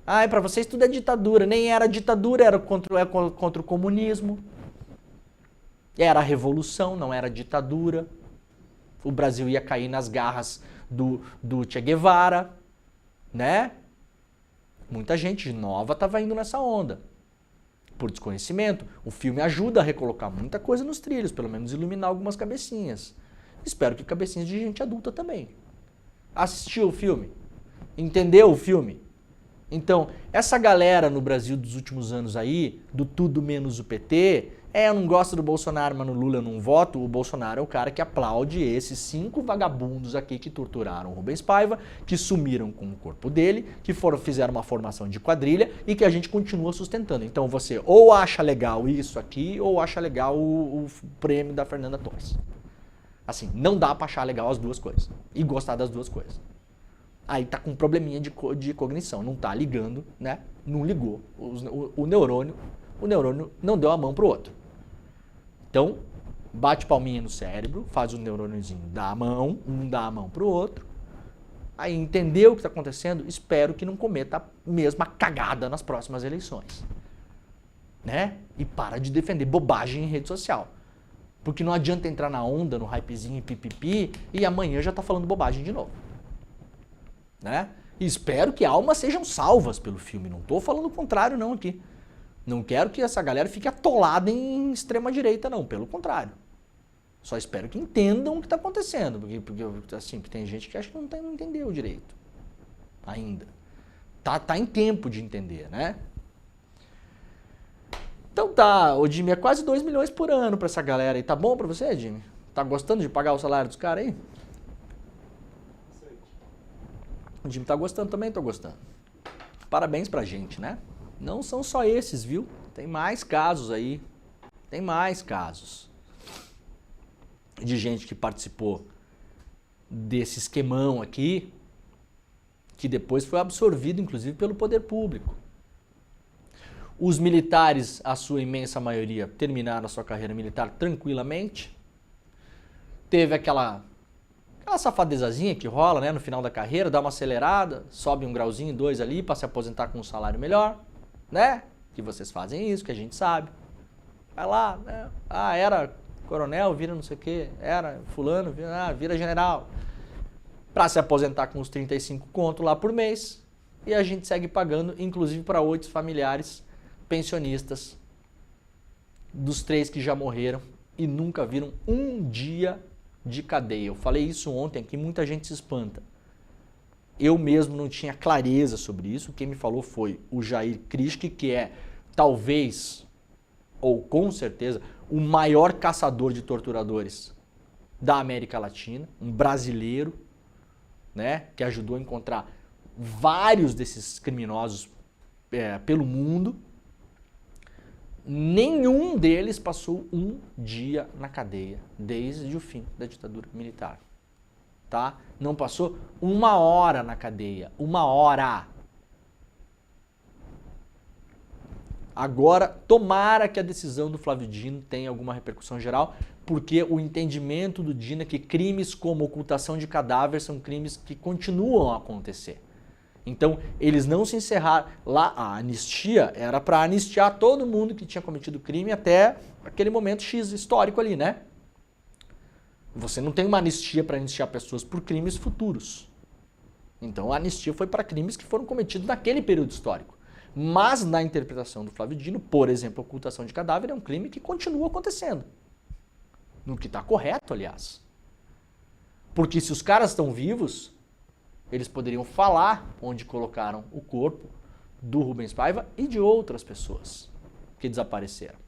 ai, pra vocês tudo é ditadura, nem era ditadura, era contra o comunismo, era a revolução, não era ditadura, o Brasil ia cair nas garras do Che Guevara, né? Muita gente nova tava indo nessa onda, por desconhecimento. O filme ajuda a recolocar muita coisa nos trilhos, pelo menos iluminar algumas cabecinhas. Espero que cabecinhas de gente adulta também. Assistiu o filme? Entendeu o filme? Então, essa galera no Brasil dos últimos anos aí, do tudo menos o PT, eu não gosto do Bolsonaro, mas no Lula eu não voto. O Bolsonaro é o cara que aplaude esses 5 vagabundos aqui que torturaram o Rubens Paiva, que sumiram com o corpo dele, que fizeram uma formação de quadrilha e que a gente continua sustentando. Então você ou acha legal isso aqui, ou acha legal o prêmio da Fernanda Torres. Assim, não dá pra achar legal as duas coisas. E gostar das duas coisas. Aí tá com um probleminha de cognição. Não tá ligando, né? Não ligou. O neurônio não deu a mão pro outro. Então, bate palminha no cérebro, faz o neurôniozinho dar a mão, um dá a mão pro outro. Aí entendeu o que tá acontecendo? Espero que não cometa a mesma cagada nas próximas eleições. Né? E para de defender bobagem em rede social. Porque não adianta entrar na onda, no hypezinho, pipipi, e amanhã já tá falando bobagem de novo. Né? E espero que almas sejam salvas pelo filme. Não tô falando o contrário não aqui. Não quero que essa galera fique atolada em extrema direita não, pelo contrário. Só espero que entendam o que tá acontecendo. Porque assim, tem gente que acha que não entendeu direito. Ainda. Tá em tempo de entender, né? Então tá, o Jimmy, é quase 2 milhões por ano pra essa galera aí. Tá bom pra você, Jimmy? Tá gostando de pagar o salário dos caras aí? O Jimmy tá gostando também? Tô gostando. Parabéns pra gente, né? Não são só esses, viu? Tem mais casos aí. Tem mais casos. De gente que participou desse esquemão aqui, que depois foi absorvido, inclusive, pelo poder público. Os militares, a sua imensa maioria, terminaram a sua carreira militar tranquilamente. Teve aquela safadezazinha que rola, né, no final da carreira, dá uma acelerada, sobe um grauzinho, 2 ali, para se aposentar com um salário melhor, né? Que vocês fazem isso, que a gente sabe. Vai lá, né? Ah, era coronel, vira não sei o quê, era fulano, vira general. Para se aposentar com uns 35 conto lá por mês, e a gente segue pagando, inclusive para 8 familiares pensionistas dos 3 que já morreram e nunca viram um dia de cadeia. Eu falei isso ontem aqui, muita gente se espanta. Eu mesmo não tinha clareza sobre isso. Quem me falou foi o Jair Krischke, que é talvez, ou com certeza, o maior caçador de torturadores da América Latina, um brasileiro, né, que ajudou a encontrar vários desses criminosos pelo mundo. Nenhum deles passou um dia na cadeia desde o fim da ditadura militar. Tá? Não passou uma hora na cadeia. Uma hora. Agora, tomara que a decisão do Flávio Dino tenha alguma repercussão geral, porque o entendimento do Dino é que crimes como ocultação de cadáver são crimes que continuam a acontecer. Então, eles não se encerraram. Lá, a anistia era para anistiar todo mundo que tinha cometido crime até aquele momento X histórico ali, né? Você não tem uma anistia para anistiar pessoas por crimes futuros. Então, a anistia foi para crimes que foram cometidos naquele período histórico. Mas, na interpretação do Flávio Dino, por exemplo, a ocultação de cadáver é um crime que continua acontecendo. No que está correto, aliás. Porque se os caras estão vivos, eles poderiam falar onde colocaram o corpo do Rubens Paiva e de outras pessoas que desapareceram.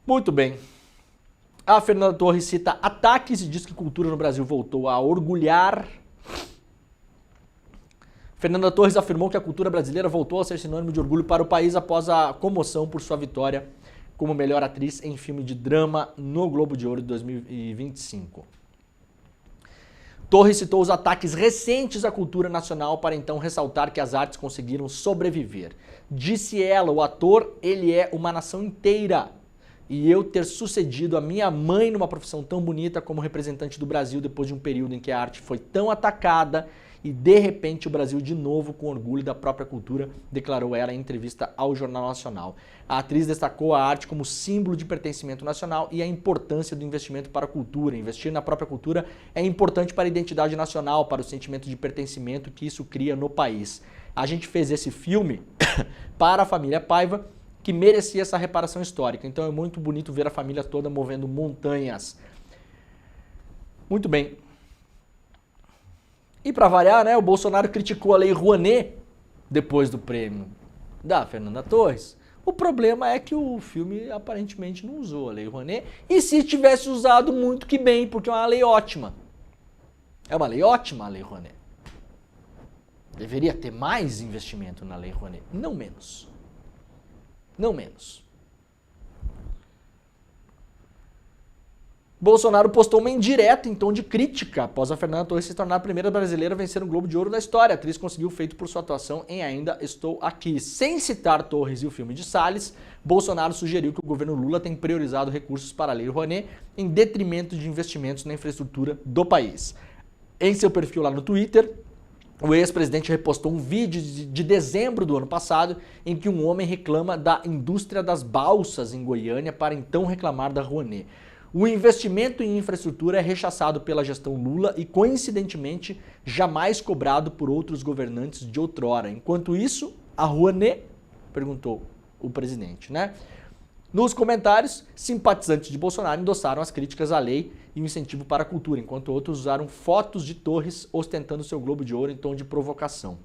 Muito bem. A Fernanda Torres cita ataques e diz que cultura no Brasil voltou a orgulhar. Fernanda Torres afirmou que a cultura brasileira voltou a ser sinônimo de orgulho para o país após a comoção por sua vitória como melhor atriz em filme de drama no Globo de Ouro de 2025. Torres citou os ataques recentes à cultura nacional para então ressaltar que as artes conseguiram sobreviver. Disse ela, o ator, ele é uma nação inteira. E eu ter sucedido a minha mãe numa profissão tão bonita como representante do Brasil depois de um período em que a arte foi tão atacada e de repente o Brasil de novo com orgulho da própria cultura, declarou ela em entrevista ao Jornal Nacional. A atriz destacou a arte como símbolo de pertencimento nacional e a importância do investimento para a cultura. Investir na própria cultura é importante para a identidade nacional, para o sentimento de pertencimento que isso cria no país. A gente fez esse filme para a família Paiva, que merecia essa reparação histórica. Então é muito bonito ver a família toda movendo montanhas. Muito bem. E para variar, né, o Bolsonaro criticou a Lei Rouanet depois do prêmio da Fernanda Torres. O problema é que o filme aparentemente não usou a Lei Rouanet. E se tivesse usado, muito que bem, porque é uma lei ótima. É uma lei ótima a Lei Rouanet. Deveria ter mais investimento na Lei Rouanet, não menos. Não menos. Bolsonaro postou uma indireta em tom de crítica após a Fernanda Torres se tornar a primeira brasileira a vencer um Globo de Ouro da história. A atriz conseguiu o feito por sua atuação em Ainda Estou Aqui. Sem citar Torres e o filme de Salles, Bolsonaro sugeriu que o governo Lula tem priorizado recursos para a Lei Rouanet em detrimento de investimentos na infraestrutura do país. Em seu perfil lá no Twitter, o ex-presidente repostou um vídeo de dezembro do ano passado em que um homem reclama da indústria das balsas em Goiânia para então reclamar da Rouanet. O investimento em infraestrutura é rechaçado pela gestão Lula e, coincidentemente, jamais cobrado por outros governantes de outrora. Enquanto isso, a Rouanet, perguntou o presidente, né? Nos comentários, simpatizantes de Bolsonaro endossaram as críticas à lei e o incentivo para a cultura, enquanto outros usaram fotos de Torres ostentando seu Globo de Ouro em tom de provocação.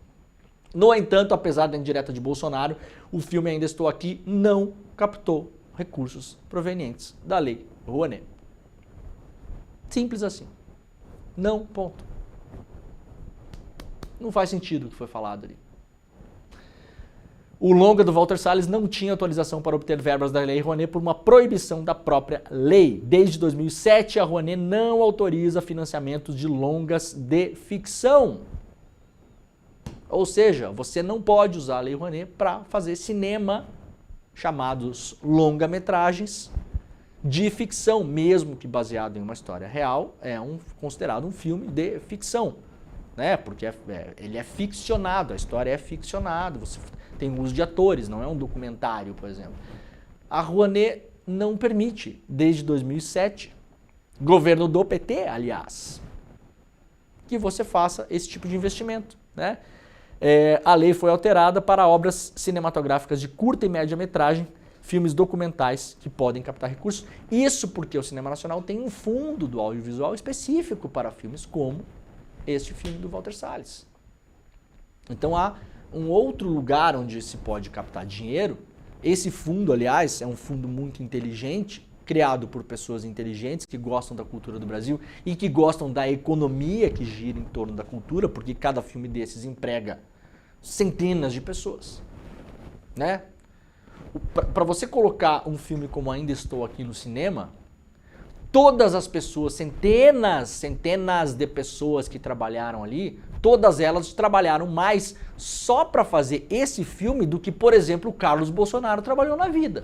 No entanto, apesar da indireta de Bolsonaro, o filme Ainda Estou Aqui não captou recursos provenientes da Lei Rouanet. Simples assim. Não, ponto. Não faz sentido o que foi falado ali. O longa do Walter Salles não tinha autorização para obter verbas da Lei Rouanet por uma proibição da própria lei. Desde 2007, a Rouanet não autoriza financiamentos de longas de ficção. Ou seja, você não pode usar a Lei Rouanet para fazer cinema, chamados longa-metragens, de ficção, mesmo que baseado em uma história real, é considerado um filme de ficção, né? Porque ele é ficcionado, a história é ficcionada, você tem uso de atores, não é um documentário, por exemplo. A Rouanet não permite, desde 2007, governo do PT, aliás, que você faça esse tipo de investimento, né? A lei foi alterada para obras cinematográficas de curta e média metragem filmes documentais que podem captar recursos. Isso porque o cinema nacional tem um fundo do audiovisual específico para filmes como este filme do Walter Salles. Então há um outro lugar onde se pode captar dinheiro. Esse fundo, aliás, é um fundo muito inteligente, criado por pessoas inteligentes que gostam da cultura do Brasil e que gostam da economia que gira em torno da cultura, porque cada filme desses emprega centenas de pessoas, né? Para você colocar um filme como Ainda Estou Aqui no cinema, todas as pessoas, centenas de pessoas que trabalharam ali, todas elas trabalharam mais só para fazer esse filme do que, por exemplo, o Carlos Bolsonaro trabalhou na vida.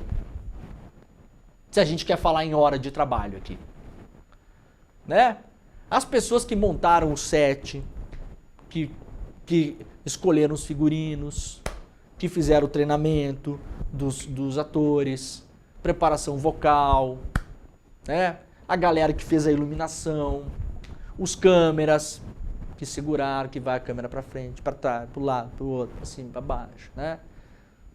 Se a gente quer falar em hora de trabalho aqui, né? As pessoas que montaram o set, que escolheram os figurinos, que fizeram o treinamento dos atores, preparação vocal, né? A galera que fez a iluminação, os câmeras que seguraram, que vai a câmera para frente, para trás, para o lado, para o outro, para cima, para baixo, né?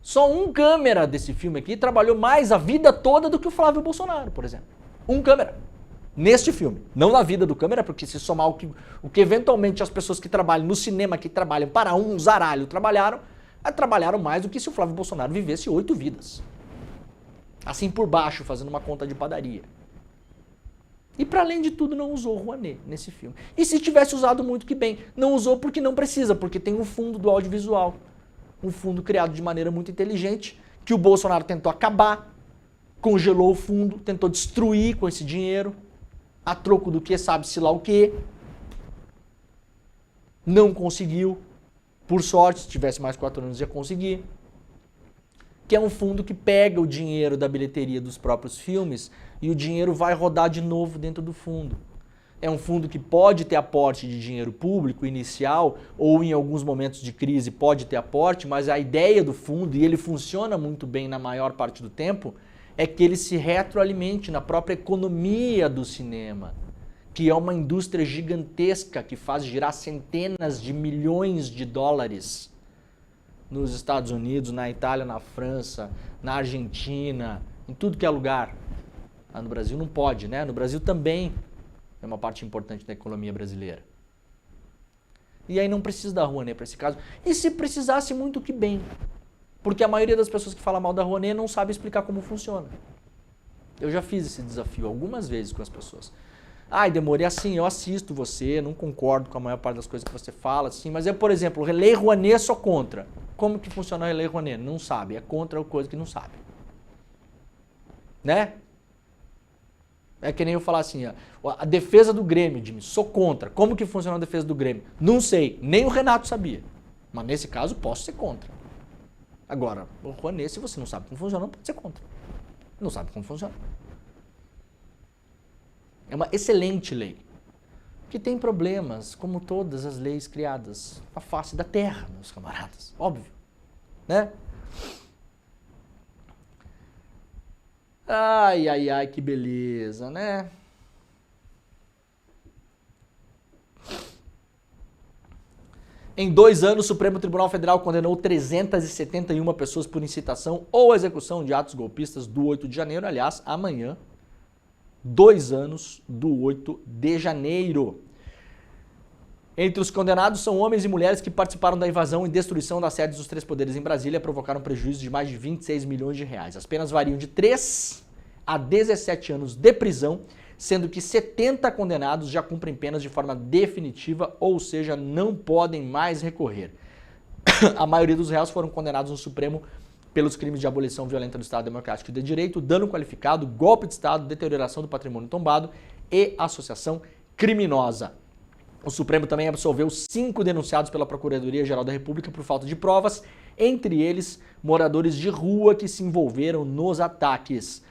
Só um câmera desse filme aqui trabalhou mais a vida toda do que o Flávio Bolsonaro, por exemplo. Um câmera. Neste filme. Não na vida do câmera, porque se somar o que eventualmente as pessoas que trabalham no cinema, que trabalham para um zaralho, trabalharam mais do que se o Flávio Bolsonaro vivesse 8 vidas. Assim por baixo, fazendo uma conta de padaria. E para além de tudo, não usou Rouanet nesse filme. E se tivesse usado, muito que bem. Não usou porque não precisa, porque tem um fundo do audiovisual. Um fundo criado de maneira muito inteligente, que o Bolsonaro tentou acabar, congelou o fundo, tentou destruir com esse dinheiro, a troco do que sabe-se lá o quê. Não conseguiu. Por sorte, se tivesse mais 4 anos, ia conseguir. Que é um fundo que pega o dinheiro da bilheteria dos próprios filmes e o dinheiro vai rodar de novo dentro do fundo. É um fundo que pode ter aporte de dinheiro público inicial ou em alguns momentos de crise pode ter aporte, mas a ideia do fundo, e ele funciona muito bem na maior parte do tempo, é que ele se retroalimente na própria economia do cinema, que é uma indústria gigantesca que faz girar centenas de milhões de dólares nos Estados Unidos, na Itália, na França, na Argentina, em tudo que é lugar. Lá no Brasil não pode, né? No Brasil também é uma parte importante da economia brasileira. E aí não precisa da Rouanet para esse caso. E se precisasse, muito que bem. Porque a maioria das pessoas que fala mal da Rouanet não sabe explicar como funciona. Eu já fiz esse desafio algumas vezes com as pessoas. Ai, Demore, assim, eu assisto você, não concordo com a maior parte das coisas que você fala, assim, mas eu, por exemplo, Lei Rouanet sou contra. Como que funciona a Lei Rouanet? Não sabe, é contra coisa que não sabe. Né? É que nem eu falar assim, ó, a defesa do Grêmio, Jimmy, sou contra. Como que funciona a defesa do Grêmio? Não sei, nem o Renato sabia. Mas nesse caso, posso ser contra. Agora, o Rouanet, se você não sabe como funciona, não pode ser contra. Não sabe como funciona. É uma excelente lei, que tem problemas, como todas as leis criadas à face da terra, meus camaradas, óbvio, né? Ai, ai, ai, que beleza, né? Em 2 anos, o Supremo Tribunal Federal condenou 371 pessoas por incitação ou execução de atos golpistas do 8 de janeiro, aliás, amanhã. 2 anos do 8 de janeiro. Entre os condenados são homens e mulheres que participaram da invasão e destruição das sedes dos 3 poderes em Brasília e provocaram prejuízo de mais de 26 milhões de reais. As penas variam de 3 a 17 anos de prisão, sendo que 70 condenados já cumprem penas de forma definitiva, ou seja, não podem mais recorrer. A maioria dos réus foram condenados no Supremo pelos crimes de abolição violenta do Estado Democrático e de Direito, dano qualificado, golpe de Estado, deterioração do patrimônio tombado e associação criminosa. O Supremo também absolveu 5 denunciados pela Procuradoria-Geral da República por falta de provas, entre eles moradores de rua que se envolveram nos ataques.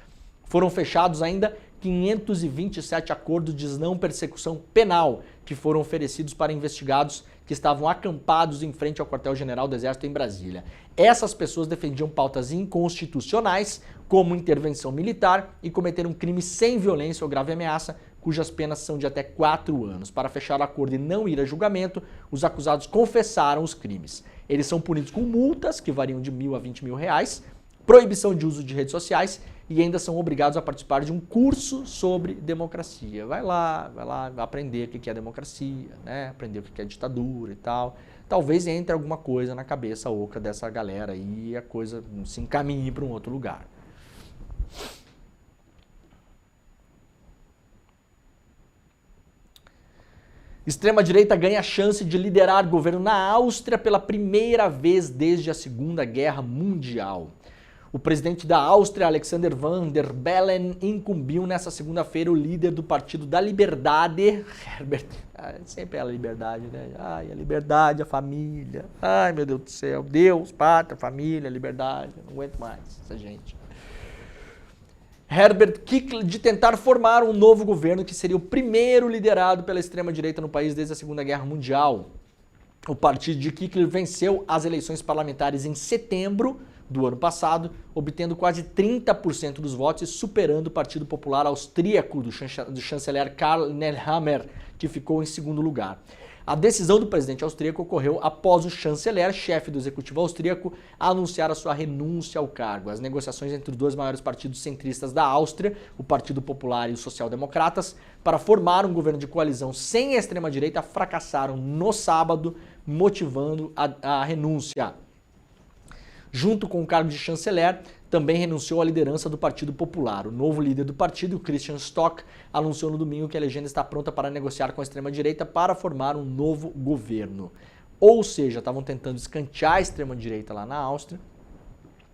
Foram fechados ainda 527 acordos de não persecução penal que foram oferecidos para investigados que estavam acampados em frente ao quartel-general do Exército em Brasília. Essas pessoas defendiam pautas inconstitucionais, como intervenção militar, e cometeram crimes sem violência ou grave ameaça, cujas penas são de até 4 anos. Para fechar o acordo e não ir a julgamento, os acusados confessaram os crimes. Eles são punidos com multas, que variam de R$1.000 a R$20.000, proibição de uso de redes sociais e ainda são obrigados a participar de um curso sobre democracia. Vai lá, vai aprender o que é democracia, né? Aprender o que é ditadura e tal. Talvez entre alguma coisa na cabeça oca dessa galera e a coisa se encaminhe para um outro lugar. Extrema-direita ganha chance de liderar governo na Áustria pela primeira vez desde a Segunda Guerra Mundial. O presidente da Áustria, Alexander Van der Bellen, incumbiu nesta segunda-feira o líder do Partido da Liberdade, Herbert, sempre é a liberdade, né? Ai, a liberdade, a família, ai meu Deus do céu, Deus, pátria, família, liberdade, não aguento mais essa gente. Herbert Kickl, de tentar formar um novo governo que seria o primeiro liderado pela extrema-direita no país desde a Segunda Guerra Mundial. O partido de Kickl venceu as eleições parlamentares em setembro do ano passado, obtendo quase 30% dos votos e superando o Partido Popular Austríaco do chanceler Karl Nehammer, que ficou em segundo lugar. A decisão do presidente austríaco ocorreu após o chanceler, chefe do executivo austríaco, anunciar a sua renúncia ao cargo. As negociações entre os dois maiores partidos centristas da Áustria, o Partido Popular e os Social-Democratas, para formar um governo de coalizão sem a extrema-direita, fracassaram no sábado, motivando a renúncia. Junto com o cargo de chanceler, também renunciou à liderança do Partido Popular. O novo líder do partido, Christian Stock, anunciou no domingo que a legenda está pronta para negociar com a extrema-direita para formar um novo governo. Ou seja, estavam tentando escantear a extrema-direita lá na Áustria,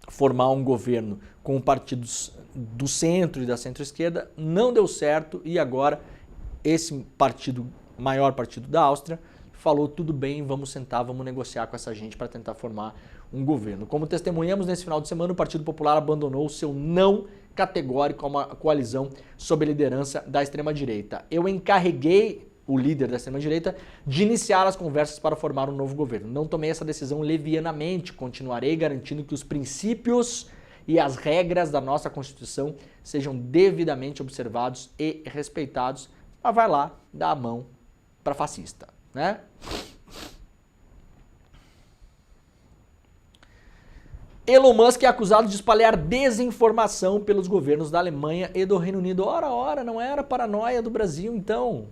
formar um governo com partidos do centro e da centro-esquerda, não deu certo e agora esse partido, maior partido da Áustria, falou tudo bem, vamos sentar, vamos negociar com essa gente para tentar formar um governo. Como testemunhamos nesse final de semana, o Partido Popular abandonou o seu não categórico a uma coalizão sob a liderança da extrema-direita. Eu encarreguei o líder da extrema-direita de iniciar as conversas para formar um novo governo. Não tomei essa decisão levianamente, continuarei garantindo que os princípios e as regras da nossa Constituição sejam devidamente observados e respeitados. Mas vai lá, dá a mão para fascista, né? Elon Musk é acusado de espalhar desinformação pelos governos da Alemanha e do Reino Unido. Ora, não era paranoia do Brasil, então?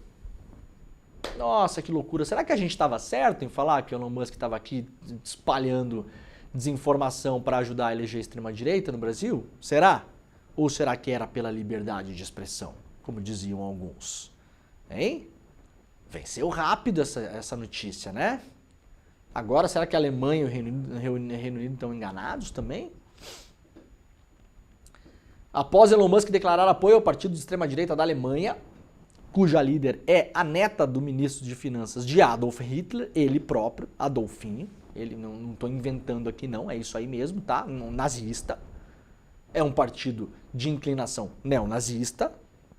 Nossa, que loucura. Será que a gente estava certo em falar que o Elon Musk estava aqui espalhando desinformação para ajudar a eleger a extrema-direita no Brasil? Será? Ou será que era pela liberdade de expressão, como diziam alguns? Hein? Venceu rápido essa notícia, né? Agora, será que a Alemanha e o Reino Unido estão enganados também? Após Elon Musk declarar apoio ao partido de extrema-direita da Alemanha, cuja líder é a neta do ministro de Finanças de Adolf Hitler, ele próprio, Adolfinho, ele não estou inventando aqui não, é isso aí mesmo, tá? Um nazista, é um partido de inclinação neonazista,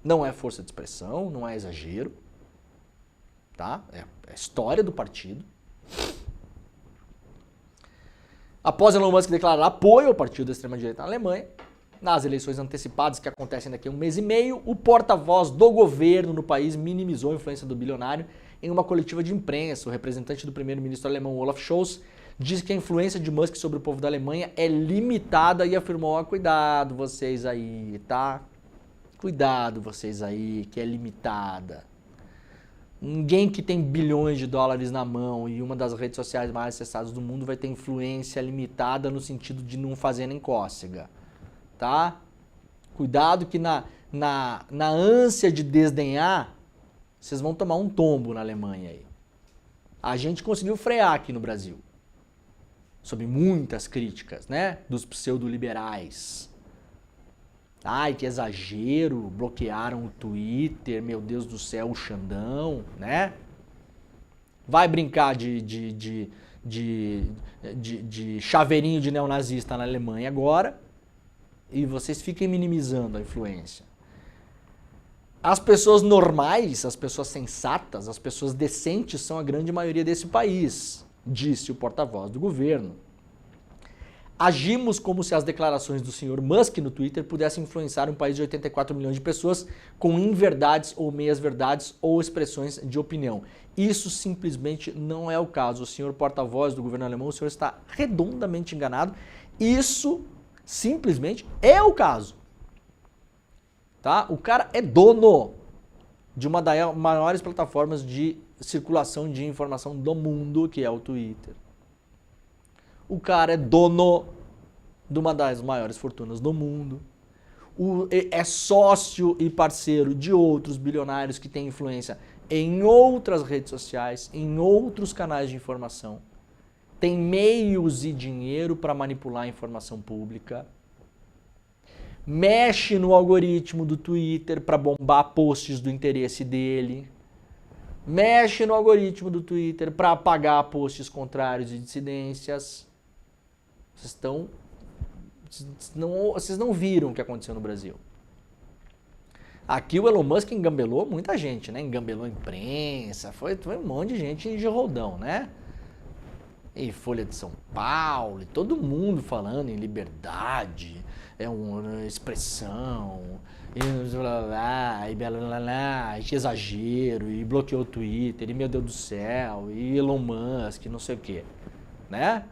não é força de expressão, não é exagero, tá? É a história do partido. Após Elon Musk declarar apoio ao partido da extrema-direita na Alemanha, nas eleições antecipadas que acontecem daqui a um mês e meio, o porta-voz do governo no país minimizou a influência do bilionário em uma coletiva de imprensa. O representante do primeiro-ministro alemão Olaf Scholz disse que a influência de Musk sobre o povo da Alemanha é limitada e afirmou: cuidado vocês aí, tá? Cuidado vocês aí, que é limitada. Ninguém que tem bilhões de dólares na mão e uma das redes sociais mais acessadas do mundo vai ter influência limitada no sentido de não fazer nem cócega, tá? Cuidado que na ânsia de desdenhar, vocês vão tomar um tombo na Alemanha aí. A gente conseguiu frear aqui no Brasil, sob muitas críticas, né, dos pseudo-liberais. Ai, que exagero, bloquearam o Twitter, meu Deus do céu, o Xandão, né? Vai brincar de chaveirinho de neonazista na Alemanha agora e vocês fiquem minimizando a influência. As pessoas normais, as pessoas sensatas, as pessoas decentes são a grande maioria desse país, disse o porta-voz do governo. Agimos como se as declarações do Sr. Musk no Twitter pudessem influenciar um país de 84 milhões de pessoas com inverdades ou meias-verdades ou expressões de opinião. Isso simplesmente não é o caso. O senhor porta-voz do governo alemão, o senhor está redondamente enganado. Isso Simplesmente é o caso. Tá? O cara é dono de uma das maiores plataformas de circulação de informação do mundo, que é o Twitter. O cara é dono de uma das maiores fortunas do mundo. É sócio e parceiro de outros bilionários que têm influência em outras redes sociais, em outros canais de informação. Tem meios e dinheiro para manipular a informação pública. Mexe no algoritmo do Twitter para bombar posts do interesse dele. Mexe no algoritmo do Twitter para apagar posts contrários e dissidências. Vocês não viram o que aconteceu no Brasil. Aqui o Elon Musk engambelou muita gente, né? Engambelou a imprensa, foi um monte de gente de roldão, né? E Folha de São Paulo, e todo mundo falando em liberdade, é uma expressão, e blá blá, e blá blá blá, que exagero, e bloqueou o Twitter, e meu Deus do céu, e Elon Musk, não sei o quê, né?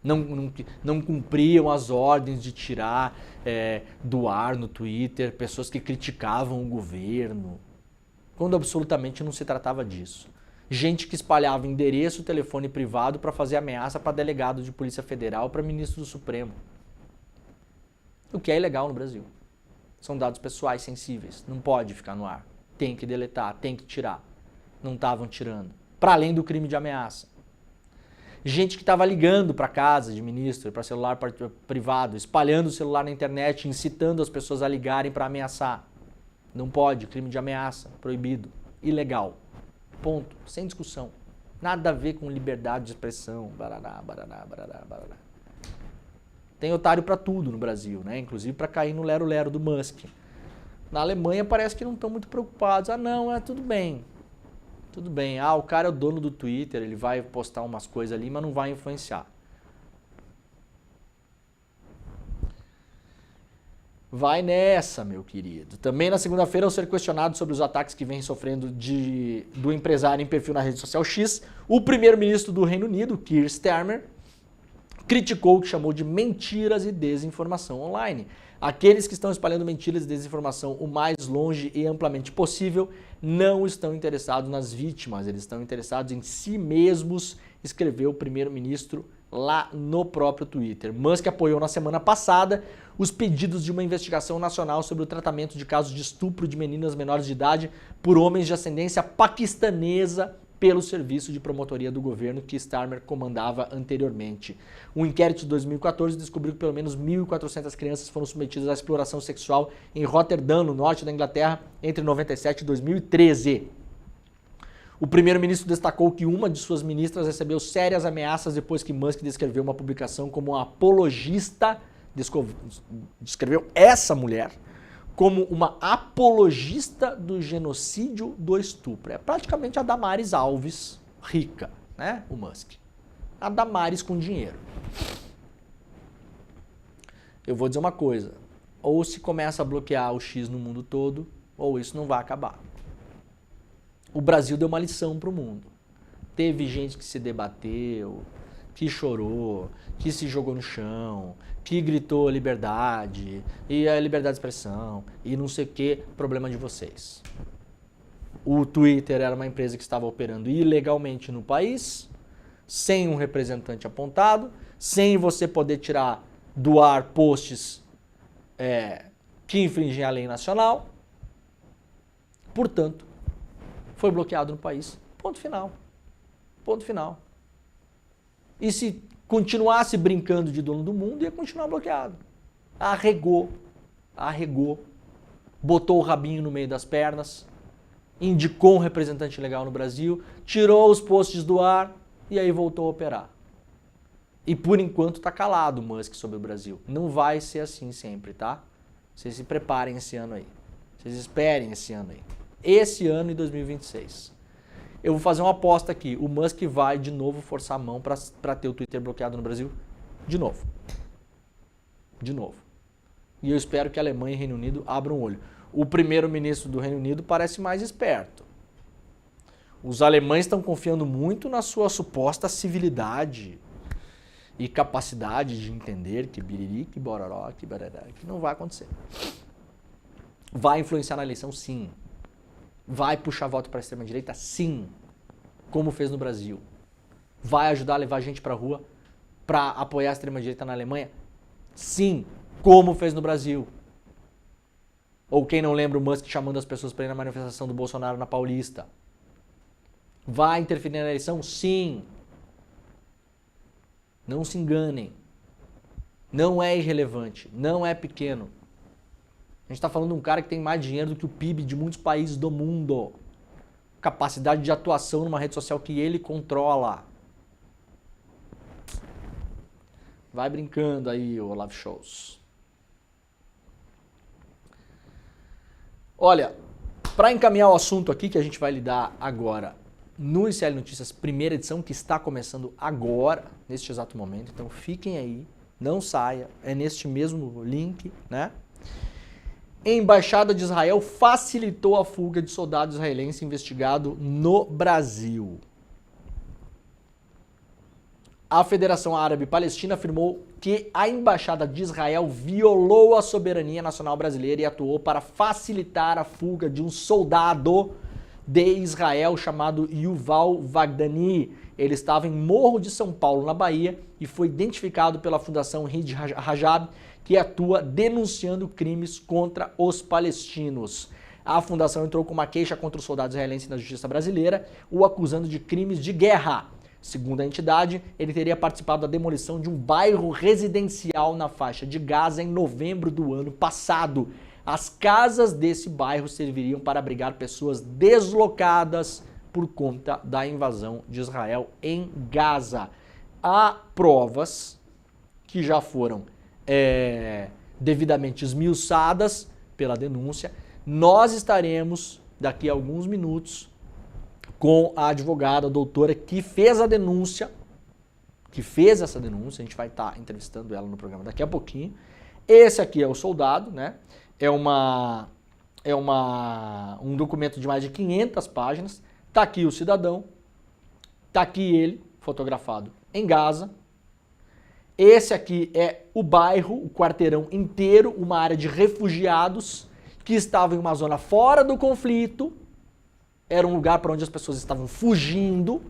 Não cumpriam as ordens de tirar do ar no Twitter pessoas que criticavam o governo, quando absolutamente não se tratava disso. Gente que espalhava endereço, telefone privado para fazer ameaça para delegado de Polícia Federal, para ministro do Supremo. O que é ilegal no Brasil. São dados pessoais sensíveis, não pode ficar no ar. Tem que deletar, tem que tirar. Não estavam tirando. Para além do crime de ameaça. Gente que estava ligando para casa de ministro, para celular privado, espalhando o celular na internet, incitando as pessoas a ligarem para ameaçar. Não pode, crime de ameaça, proibido, ilegal. Ponto, sem discussão. Nada a ver com liberdade de expressão, barará, barará, barará, barará. Tem otário para tudo no Brasil, né? Inclusive para cair no lero-lero do Musk. Na Alemanha parece que não estão muito preocupados. Ah não, tudo bem. Tudo bem, o cara é o dono do Twitter, ele vai postar umas coisas ali, mas não vai influenciar. Vai nessa, meu querido. Também na segunda-feira, ao ser questionado sobre os ataques que vem sofrendo do empresário em perfil na rede social X, o primeiro-ministro do Reino Unido, Keir Starmer, criticou o que chamou de mentiras e desinformação online. Aqueles que estão espalhando mentiras e desinformação o mais longe e amplamente possível não estão interessados nas vítimas, eles estão interessados em si mesmos, escreveu o primeiro-ministro lá no próprio Twitter. Musk apoiou na semana passada os pedidos de uma investigação nacional sobre o tratamento de casos de estupro de meninas menores de idade por homens de ascendência paquistanesa pelo serviço de promotoria do governo que Starmer comandava anteriormente. Um inquérito de 2014 descobriu que pelo menos 1.400 crianças foram submetidas à exploração sexual em Roterdã, no norte da Inglaterra, entre 97 e 2013. O primeiro-ministro destacou que uma de suas ministras recebeu sérias ameaças depois que Musk descreveu uma publicação como uma apologista, descreveu essa mulher como uma apologista do genocídio do estupro. É praticamente a Damares Alves rica, né, o Musk. A Damares com dinheiro. Eu vou dizer uma coisa, ou se começa a bloquear o X no mundo todo, ou isso não vai acabar. O Brasil deu uma lição para o mundo. Teve gente que se debateu, que chorou, que se jogou no chão, que gritou liberdade, e a liberdade de expressão, e não sei o que, problema de vocês. O Twitter era uma empresa que estava operando ilegalmente no país, sem um representante apontado, sem você poder tirar do ar posts que infringem a lei nacional. Portanto, foi bloqueado no país. Ponto final. Ponto final. E se continuasse brincando de dono do mundo, ia continuar bloqueado. Arregou, botou o rabinho no meio das pernas, indicou um representante legal no Brasil, tirou os posts do ar e aí voltou a operar. E por enquanto está calado o Musk sobre o Brasil. Não vai ser assim sempre, tá? Vocês se preparem esse ano aí. Vocês esperem esse ano aí. Esse ano e 2026. Eu vou fazer uma aposta aqui. O Musk vai de novo forçar a mão para ter o Twitter bloqueado no Brasil. De novo. De novo. E eu espero que a Alemanha e o Reino Unido abram o olho. O primeiro-ministro do Reino Unido parece mais esperto. Os alemães estão confiando muito na sua suposta civilidade. e capacidade de entender que biriri, que bororó, que barará, que não vai acontecer. Vai influenciar na eleição? Sim. Vai puxar voto para a extrema-direita? Sim. Como fez no Brasil. Vai ajudar a levar gente para a rua para apoiar a extrema-direita na Alemanha? Sim. Como fez no Brasil. Ou quem não lembra o Musk chamando as pessoas para ir na manifestação do Bolsonaro na Paulista. Vai interferir na eleição? Sim. Não se enganem. Não é irrelevante. Não é pequeno. A gente está falando de um cara que tem mais dinheiro do que o PIB de muitos países do mundo. Capacidade de atuação numa rede social que ele controla. Vai brincando aí, Olavo Scholz. Olha, para encaminhar o assunto aqui que a gente vai lidar agora no ICL Notícias, primeira edição, que está começando agora, neste exato momento. Então fiquem aí, não saia, é neste mesmo link, né? A Embaixada de Israel facilitou a fuga de soldado israelense investigado no Brasil. A Federação Árabe Palestina afirmou que a Embaixada de Israel violou a soberania nacional brasileira e atuou para facilitar a fuga de um soldado de Israel chamado Yuval Wagdani. Ele estava em Morro de São Paulo, na Bahia, e foi identificado pela Fundação Reed Rajab, que atua denunciando crimes contra os palestinos. A fundação entrou com uma queixa contra o soldado israelense na justiça brasileira, o acusando de crimes de guerra. Segundo a entidade, ele teria participado da demolição de um bairro residencial na faixa de Gaza em novembro do ano passado. As casas desse bairro serviriam para abrigar pessoas deslocadas por conta da invasão de Israel em Gaza. Há provas que já foram devidamente esmiuçadas pela denúncia. Nós estaremos, daqui a alguns minutos, com a advogada, a doutora, que fez a denúncia, a gente vai estar entrevistando ela no programa daqui a pouquinho. Esse aqui é o soldado, né? É um documento de mais de 500 páginas. Tá aqui o cidadão, tá aqui ele, fotografado em Gaza. Esse aqui é o bairro, o quarteirão inteiro, uma área de refugiados que estava em uma zona fora do conflito. Era um lugar para onde as pessoas estavam fugindo,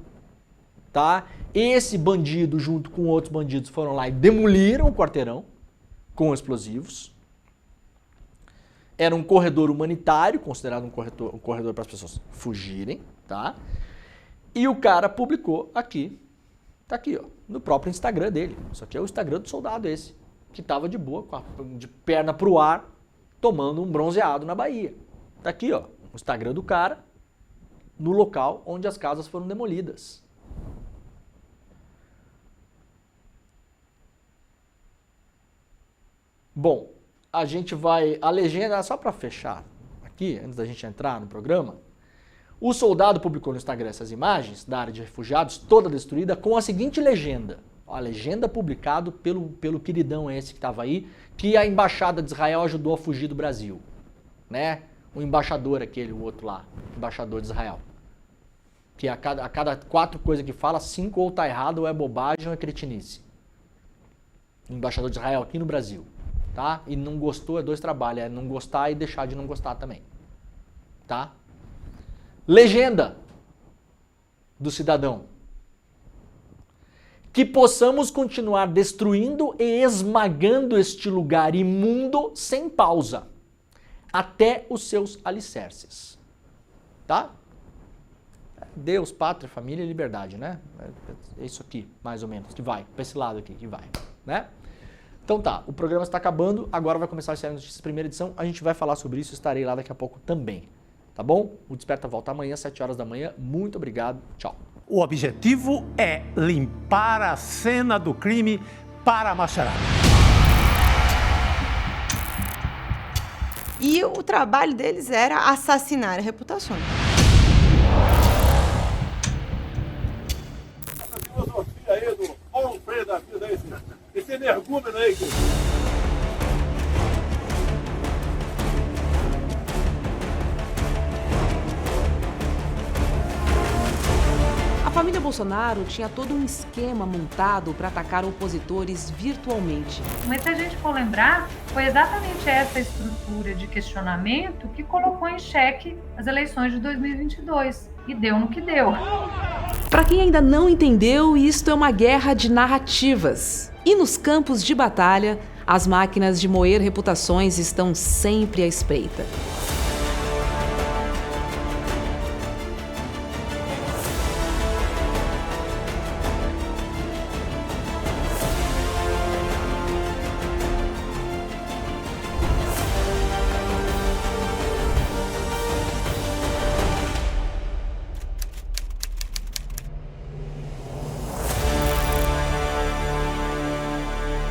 tá? Esse bandido, junto com outros bandidos, foram lá e demoliram o quarteirão com explosivos. Era um corredor humanitário, considerado um corredor para as pessoas fugirem, tá? E o cara publicou aqui, tá aqui, ó, no próprio Instagram dele. Isso aqui é o Instagram do soldado esse, que tava de boa, de perna pro ar, tomando um bronzeado na Bahia. Tá aqui, ó, o Instagram do cara, no local onde as casas foram demolidas. Bom, a gente vai... A legenda, só para fechar aqui, antes da gente entrar no programa, o soldado publicou no Instagram essas imagens da área de refugiados, toda destruída, com a seguinte legenda. A legenda publicada pelo queridão esse que estava aí, que a Embaixada de Israel ajudou a fugir do Brasil. Né? O embaixador aquele, o outro lá, embaixador de Israel. Que a cada 4 coisas que fala, 5 ou tá errado, ou é bobagem, ou é cretinice. Embaixador de Israel aqui no Brasil. Tá? E não gostou é 2 trabalhos, é não gostar e deixar de não gostar também. Tá? Legenda do cidadão. Que possamos continuar destruindo e esmagando este lugar imundo sem pausa, até os seus alicerces. Tá? Deus, pátria, família e liberdade, né? É isso aqui, mais ou menos, que vai, para esse lado aqui, que vai, né? Então tá, o programa está acabando, agora vai começar a ICL Notícias, primeira edição, a gente vai falar sobre isso, estarei lá daqui a pouco também, tá bom? O Desperta volta amanhã, 7 horas da manhã, muito obrigado, tchau. O objetivo é limpar a cena do crime para a macharada. E o trabalho deles era assassinar reputações. Essa filosofia aí do bom freio da vida, esse energúmeno aí, família Bolsonaro tinha todo um esquema montado para atacar opositores virtualmente. Mas se a gente for lembrar, foi exatamente essa estrutura de questionamento que colocou em xeque as eleições de 2022 e deu no que deu. Para quem ainda não entendeu, isto é uma guerra de narrativas. E nos campos de batalha, as máquinas de moer reputações estão sempre à espreita.